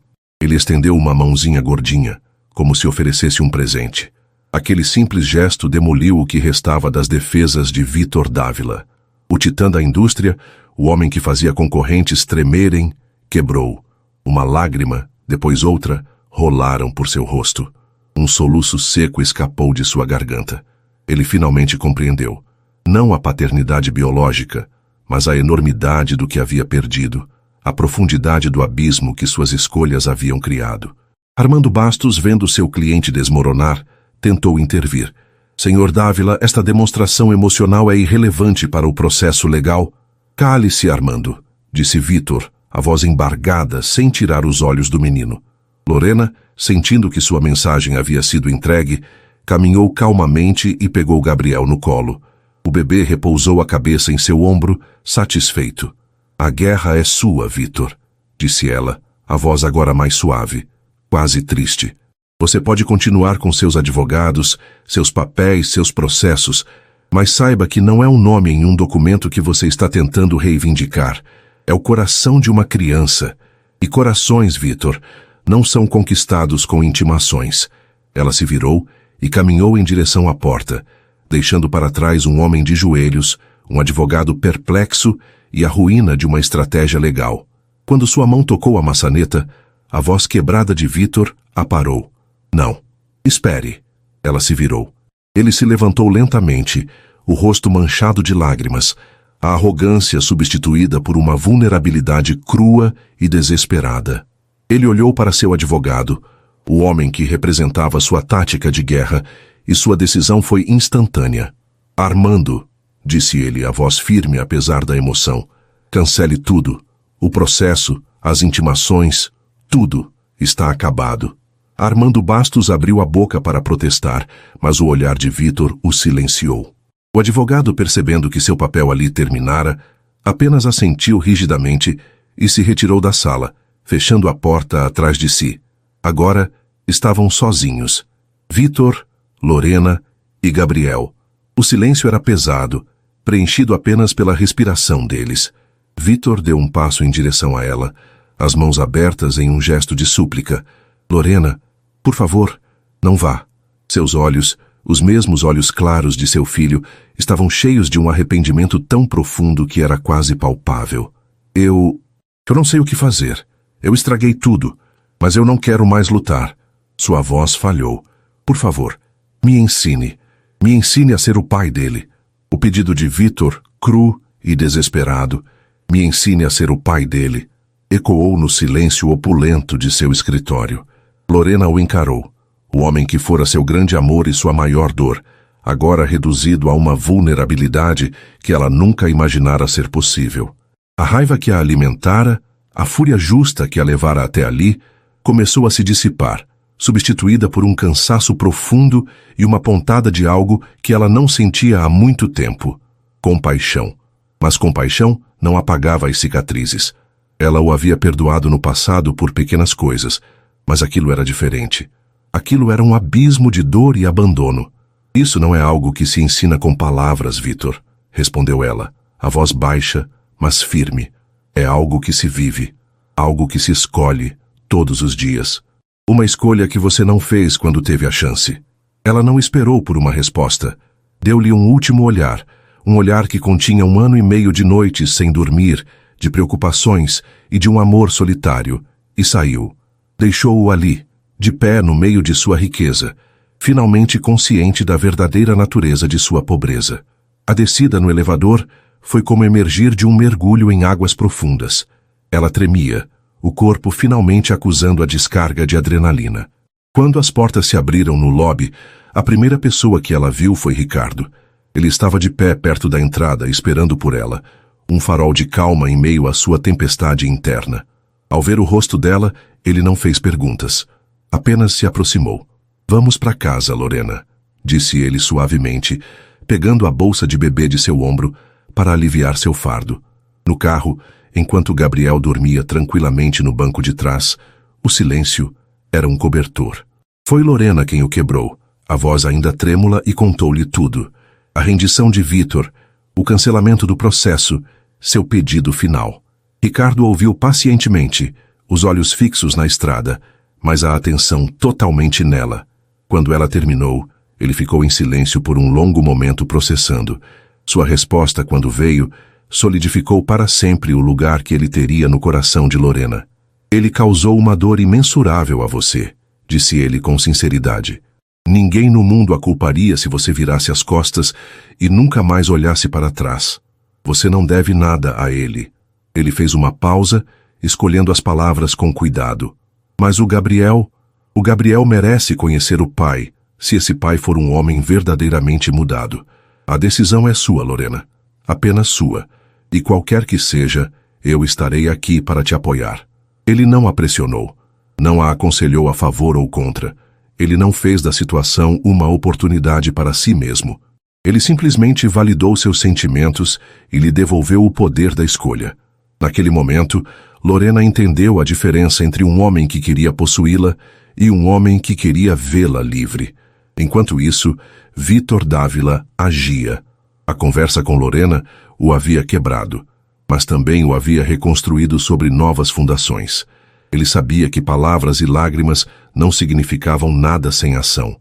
Ele estendeu uma mãozinha gordinha, como se oferecesse um presente. Aquele simples gesto demoliu o que restava das defesas de Vitor Dávila. O titã da indústria, o homem que fazia concorrentes tremerem, quebrou. Uma lágrima, depois outra, rolaram por seu rosto. Um soluço seco escapou de sua garganta. Ele finalmente compreendeu. Não a paternidade biológica, mas a enormidade do que havia perdido. A profundidade do abismo que suas escolhas haviam criado. Armando Bastos, vendo seu cliente desmoronar, tentou intervir. Senhor Dávila, esta demonstração emocional é irrelevante para o processo legal. Cale-se, Armando, disse Vitor, a voz embargada, sem tirar os olhos do menino. Lorena, sentindo que sua mensagem havia sido entregue, caminhou calmamente e pegou Gabriel no colo. O bebê repousou a cabeça em seu ombro, satisfeito. A guerra é sua, Vitor, disse ela, a voz agora mais suave, quase triste. Você pode continuar com seus advogados, seus papéis, seus processos, mas saiba que não é um nome em um documento que você está tentando reivindicar. É o coração de uma criança. E corações, Vitor, não são conquistados com intimações. Ela se virou e caminhou em direção à porta, deixando para trás um homem de joelhos, um advogado perplexo e a ruína de uma estratégia legal. Quando sua mão tocou a maçaneta, a voz quebrada de Vitor a parou. Não. Espere. Ela se virou. Ele se levantou lentamente, o rosto manchado de lágrimas, a arrogância substituída por uma vulnerabilidade crua e desesperada. Ele olhou para seu advogado, o homem que representava sua tática de guerra, e sua decisão foi instantânea. Armando, disse ele, a voz firme apesar da emoção, cancele tudo. O processo, as intimações, tudo está acabado. Armando Bastos abriu a boca para protestar, mas o olhar de Vitor o silenciou. O advogado, percebendo que seu papel ali terminara, apenas assentiu rigidamente e se retirou da sala, fechando a porta atrás de si. Agora estavam sozinhos. Vitor, Lorena e Gabriel. O silêncio era pesado, preenchido apenas pela respiração deles. Vitor deu um passo em direção a ela, as mãos abertas em um gesto de súplica. Lorena, por favor, não vá. Seus olhos, os mesmos olhos claros de seu filho, estavam cheios de um arrependimento tão profundo que era quase palpável. Eu não sei o que fazer. Eu estraguei tudo, mas eu não quero mais lutar. Sua voz falhou. Por favor, me ensine. Me ensine a ser o pai dele. O pedido de Vitor, cru e desesperado. Me ensine a ser o pai dele. Ecoou no silêncio opulento de seu escritório. Lorena o encarou. O homem que fora seu grande amor e sua maior dor, agora reduzido a uma vulnerabilidade que ela nunca imaginara ser possível. A raiva que a alimentara, a fúria justa que a levara até ali, começou a se dissipar, substituída por um cansaço profundo e uma pontada de algo que ela não sentia há muito tempo: compaixão. Mas compaixão não apagava as cicatrizes. Ela o havia perdoado no passado por pequenas coisas, mas aquilo era diferente. Aquilo era um abismo de dor e abandono. Isso não é algo que se ensina com palavras, Vitor, respondeu ela, a voz baixa, mas firme. É algo que se vive, algo que se escolhe todos os dias. Uma escolha que você não fez quando teve a chance. Ela não esperou por uma resposta. Deu-lhe um último olhar, um olhar que continha 1 ano e meio de noites sem dormir, de preocupações e de um amor solitário, e saiu. Deixou-o ali, de pé no meio de sua riqueza, finalmente consciente da verdadeira natureza de sua pobreza. A descida no elevador foi como emergir de um mergulho em águas profundas. Ela tremia, o corpo finalmente acusando a descarga de adrenalina. Quando as portas se abriram no lobby, a primeira pessoa que ela viu foi Ricardo. Ele estava de pé perto da entrada, esperando por ela, um farol de calma em meio à sua tempestade interna. Ao ver o rosto dela, ele não fez perguntas. Apenas se aproximou. Vamos para casa, Lorena, disse ele suavemente, pegando a bolsa de bebê de seu ombro para aliviar seu fardo. No carro, enquanto Gabriel dormia tranquilamente no banco de trás, o silêncio era um cobertor. Foi Lorena quem o quebrou, a voz ainda trêmula, e contou-lhe tudo. A rendição de Vitor, o cancelamento do processo, seu pedido final. Ricardo ouviu pacientemente, os olhos fixos na estrada, mas a atenção totalmente nela. Quando ela terminou, ele ficou em silêncio por um longo momento processando. Sua resposta, quando veio, solidificou para sempre o lugar que ele teria no coração de Lorena. Ele causou uma dor imensurável a você, disse ele com sinceridade. Ninguém no mundo a culparia se você virasse as costas e nunca mais olhasse para trás. Você não deve nada a ele. Ele fez uma pausa, escolhendo as palavras com cuidado. Mas o Gabriel merece conhecer o pai, se esse pai for um homem verdadeiramente mudado. A decisão é sua, Lorena. Apenas sua. E qualquer que seja, eu estarei aqui para te apoiar. Ele não a pressionou. Não a aconselhou a favor ou contra. Ele não fez da situação uma oportunidade para si mesmo. Ele simplesmente validou seus sentimentos e lhe devolveu o poder da escolha. Naquele momento, Lorena entendeu a diferença entre um homem que queria possuí-la e um homem que queria vê-la livre. Enquanto isso, Vitor Dávila agia. A conversa com Lorena o havia quebrado, mas também o havia reconstruído sobre novas fundações. Ele sabia que palavras e lágrimas não significavam nada sem ação.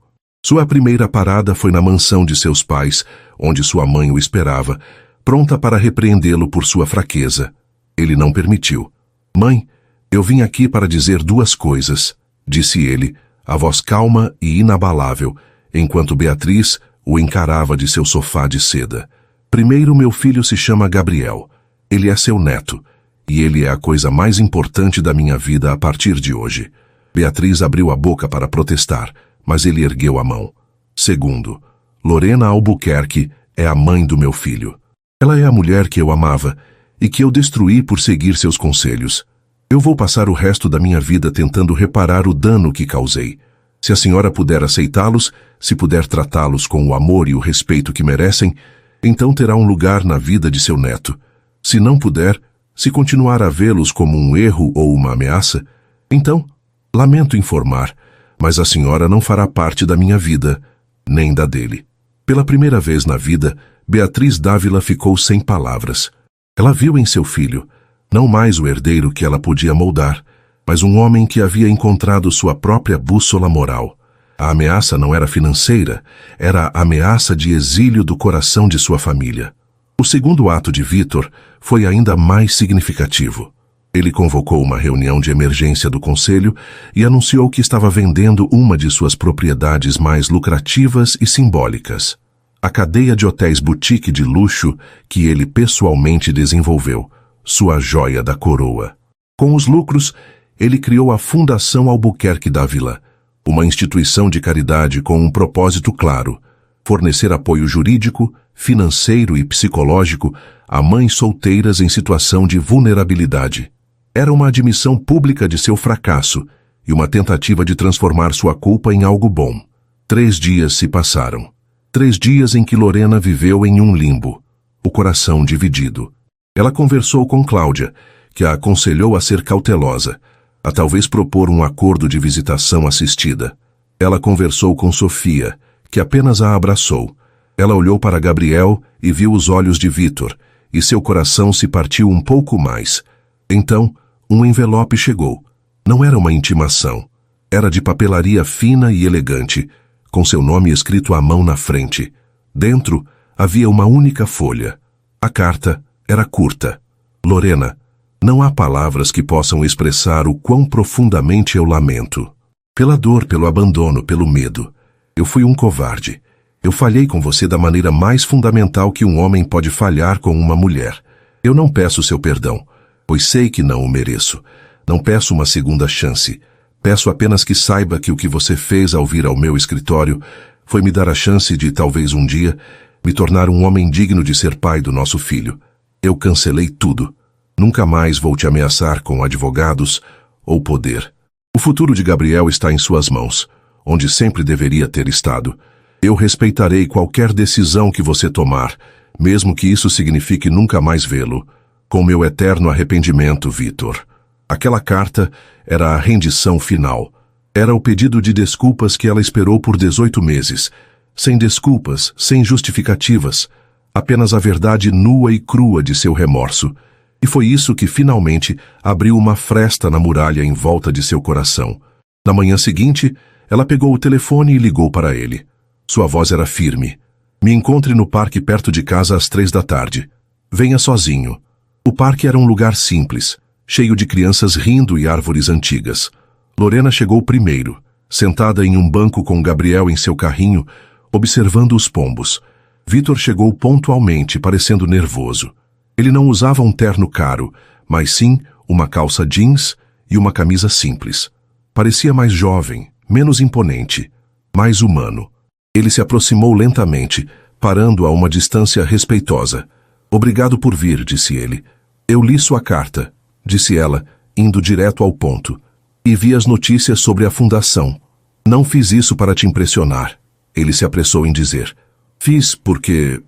Sua primeira parada foi na mansão de seus pais, onde sua mãe o esperava, pronta para repreendê-lo por sua fraqueza. Ele não permitiu. Mãe, eu vim aqui para dizer 2 coisas, disse ele, a voz calma e inabalável, enquanto Beatriz o encarava de seu sofá de seda. Primeiro, meu filho se chama Gabriel. Ele é seu neto, e ele é a coisa mais importante da minha vida a partir de hoje. Beatriz abriu a boca para protestar, mas ele ergueu a mão. Segundo, Lorena Albuquerque é a mãe do meu filho. Ela é a mulher que eu amava e que eu destruí por seguir seus conselhos. Eu vou passar o resto da minha vida tentando reparar o dano que causei. Se a senhora puder aceitá-los, se puder tratá-los com o amor e o respeito que merecem, então terá um lugar na vida de seu neto. Se não puder, se continuar a vê-los como um erro ou uma ameaça, então, lamento informar, mas a senhora não fará parte da minha vida, nem da dele. Pela primeira vez na vida, Beatriz Dávila ficou sem palavras. Ela viu em seu filho, não mais o herdeiro que ela podia moldar, mas um homem que havia encontrado sua própria bússola moral. A ameaça não era financeira, era a ameaça de exílio do coração de sua família. O segundo ato de Vitor foi ainda mais significativo. Ele convocou uma reunião de emergência do conselho e anunciou que estava vendendo uma de suas propriedades mais lucrativas e simbólicas, a cadeia de hotéis boutique de luxo que ele pessoalmente desenvolveu, sua joia da coroa. Com os lucros, ele criou a Fundação Albuquerque Dávila, Uma instituição de caridade com um propósito claro: fornecer apoio jurídico, financeiro e psicológico a mães solteiras em situação de vulnerabilidade. Era uma admissão pública de seu fracasso e uma tentativa de transformar sua culpa em algo bom. 3 dias se passaram. 3 dias em que Lorena viveu em um limbo, o coração dividido. Ela conversou com Cláudia, que a aconselhou a ser cautelosa, a talvez propor um acordo de visitação assistida. Ela conversou com Sofia, que apenas a abraçou. Ela olhou para Gabriel e viu os olhos de Vítor, e seu coração se partiu um pouco mais. Então, um envelope chegou. Não era uma intimação. Era de papelaria fina e elegante, com seu nome escrito à mão na frente. Dentro, havia uma única folha. A carta era curta. Lorena, não há palavras que possam expressar o quão profundamente eu lamento. Pela dor, pelo abandono, pelo medo. Eu fui um covarde. Eu falhei com você da maneira mais fundamental que um homem pode falhar com uma mulher. Eu não peço seu perdão, pois sei que não o mereço. Não peço uma segunda chance. Peço apenas que saiba que o que você fez ao vir ao meu escritório foi me dar a chance de, talvez um dia, me tornar um homem digno de ser pai do nosso filho. Eu cancelei tudo. Nunca mais vou te ameaçar com advogados ou poder. O futuro de Gabriel está em suas mãos, onde sempre deveria ter estado. Eu respeitarei qualquer decisão que você tomar, mesmo que isso signifique nunca mais vê-lo. Com meu eterno arrependimento, Vítor. Aquela carta era a rendição final. Era o pedido de desculpas que ela esperou por 18 meses. Sem desculpas, sem justificativas. Apenas a verdade nua e crua de seu remorso. E foi isso que finalmente abriu uma fresta na muralha em volta de seu coração. Na manhã seguinte, ela pegou o telefone e ligou para ele. Sua voz era firme. Me encontre no parque perto de casa às 3 da tarde. Venha sozinho. O parque era um lugar simples, cheio de crianças rindo e árvores antigas. Lorena chegou primeiro, sentada em um banco com Gabriel em seu carrinho, observando os pombos. Vítor chegou pontualmente, parecendo nervoso. Ele não usava um terno caro, mas sim uma calça jeans e uma camisa simples. Parecia mais jovem, menos imponente, mais humano. Ele se aproximou lentamente, parando a uma distância respeitosa. Obrigado por vir, disse ele. Eu li sua carta, disse ela, indo direto ao ponto. E vi as notícias sobre a fundação. Não fiz isso para te impressionar. Ele se apressou em dizer. Fiz porque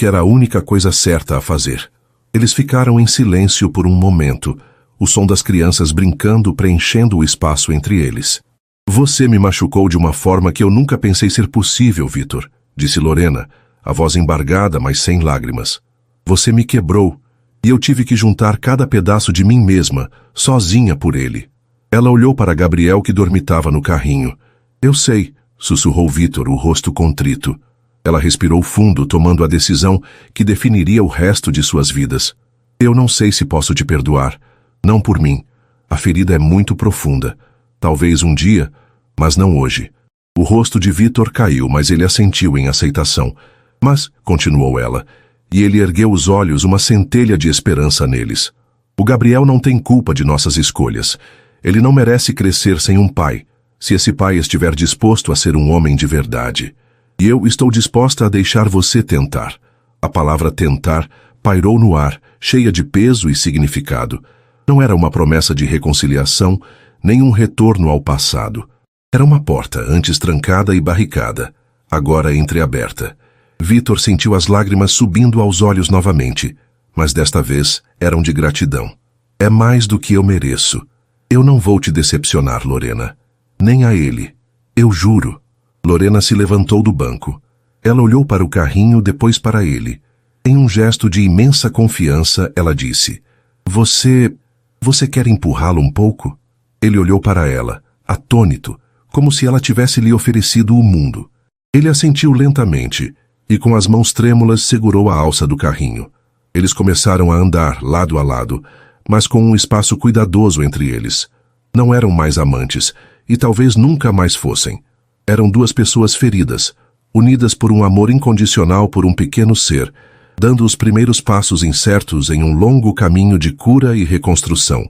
era a única coisa certa a fazer. Eles ficaram em silêncio por um momento, o som das crianças brincando preenchendo o espaço entre eles. Você me machucou de uma forma que eu nunca pensei ser possível, Vítor, disse Lorena, a voz embargada, mas sem lágrimas. Você me quebrou, e eu tive que juntar cada pedaço de mim mesma, sozinha por ele. Ela olhou para Gabriel que dormitava no carrinho. Eu sei, sussurrou Vítor, o rosto contrito. Ela respirou fundo, tomando a decisão que definiria o resto de suas vidas. Eu não sei se posso te perdoar. Não por mim. A ferida é muito profunda. Talvez um dia, mas não hoje. O rosto de Vítor caiu, mas ele assentiu em aceitação. Mas, continuou ela, e ele ergueu os olhos, uma centelha de esperança neles. O Gabriel não tem culpa de nossas escolhas. Ele não merece crescer sem um pai, se esse pai estiver disposto a ser um homem de verdade. E eu estou disposta a deixar você tentar. A palavra tentar pairou no ar, cheia de peso e significado. Não era uma promessa de reconciliação, nem um retorno ao passado. Era uma porta, antes trancada e barricada, agora entreaberta. Vítor sentiu as lágrimas subindo aos olhos novamente, mas desta vez eram de gratidão. É mais do que eu mereço. Eu não vou te decepcionar, Lorena. Nem a ele. Eu juro. Lorena se levantou do banco. Ela olhou para o carrinho, depois para ele. Em um gesto de imensa confiança, ela disse, Você quer empurrá-lo um pouco? Ele olhou para ela, atônito, como se ela tivesse lhe oferecido o mundo. Ele assentiu lentamente e com as mãos trêmulas segurou a alça do carrinho. Eles começaram a andar lado a lado, mas com um espaço cuidadoso entre eles. Não eram mais amantes, e talvez nunca mais fossem. Eram duas pessoas feridas, unidas por um amor incondicional por um pequeno ser, dando os primeiros passos incertos em um longo caminho de cura e reconstrução.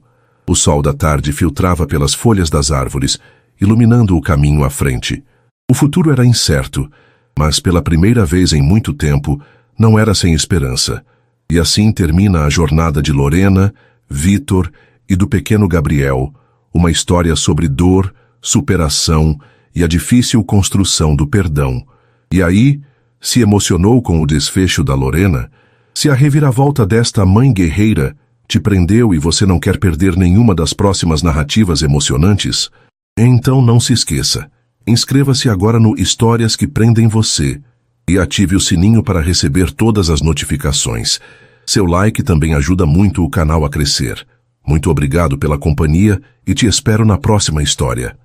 O sol da tarde filtrava pelas folhas das árvores, iluminando o caminho à frente. O futuro era incerto, mas pela primeira vez em muito tempo, não era sem esperança. E assim termina a jornada de Lorena, Vitor e do pequeno Gabriel, uma história sobre dor, superação e a difícil construção do perdão. E aí, se emocionou com o desfecho da Lorena? Se a reviravolta desta mãe guerreira te prendeu e você não quer perder nenhuma das próximas narrativas emocionantes? Então não se esqueça, inscreva-se agora no Histórias que Prendem Você e ative o sininho para receber todas as notificações. Seu like também ajuda muito o canal a crescer. Muito obrigado pela companhia e te espero na próxima história.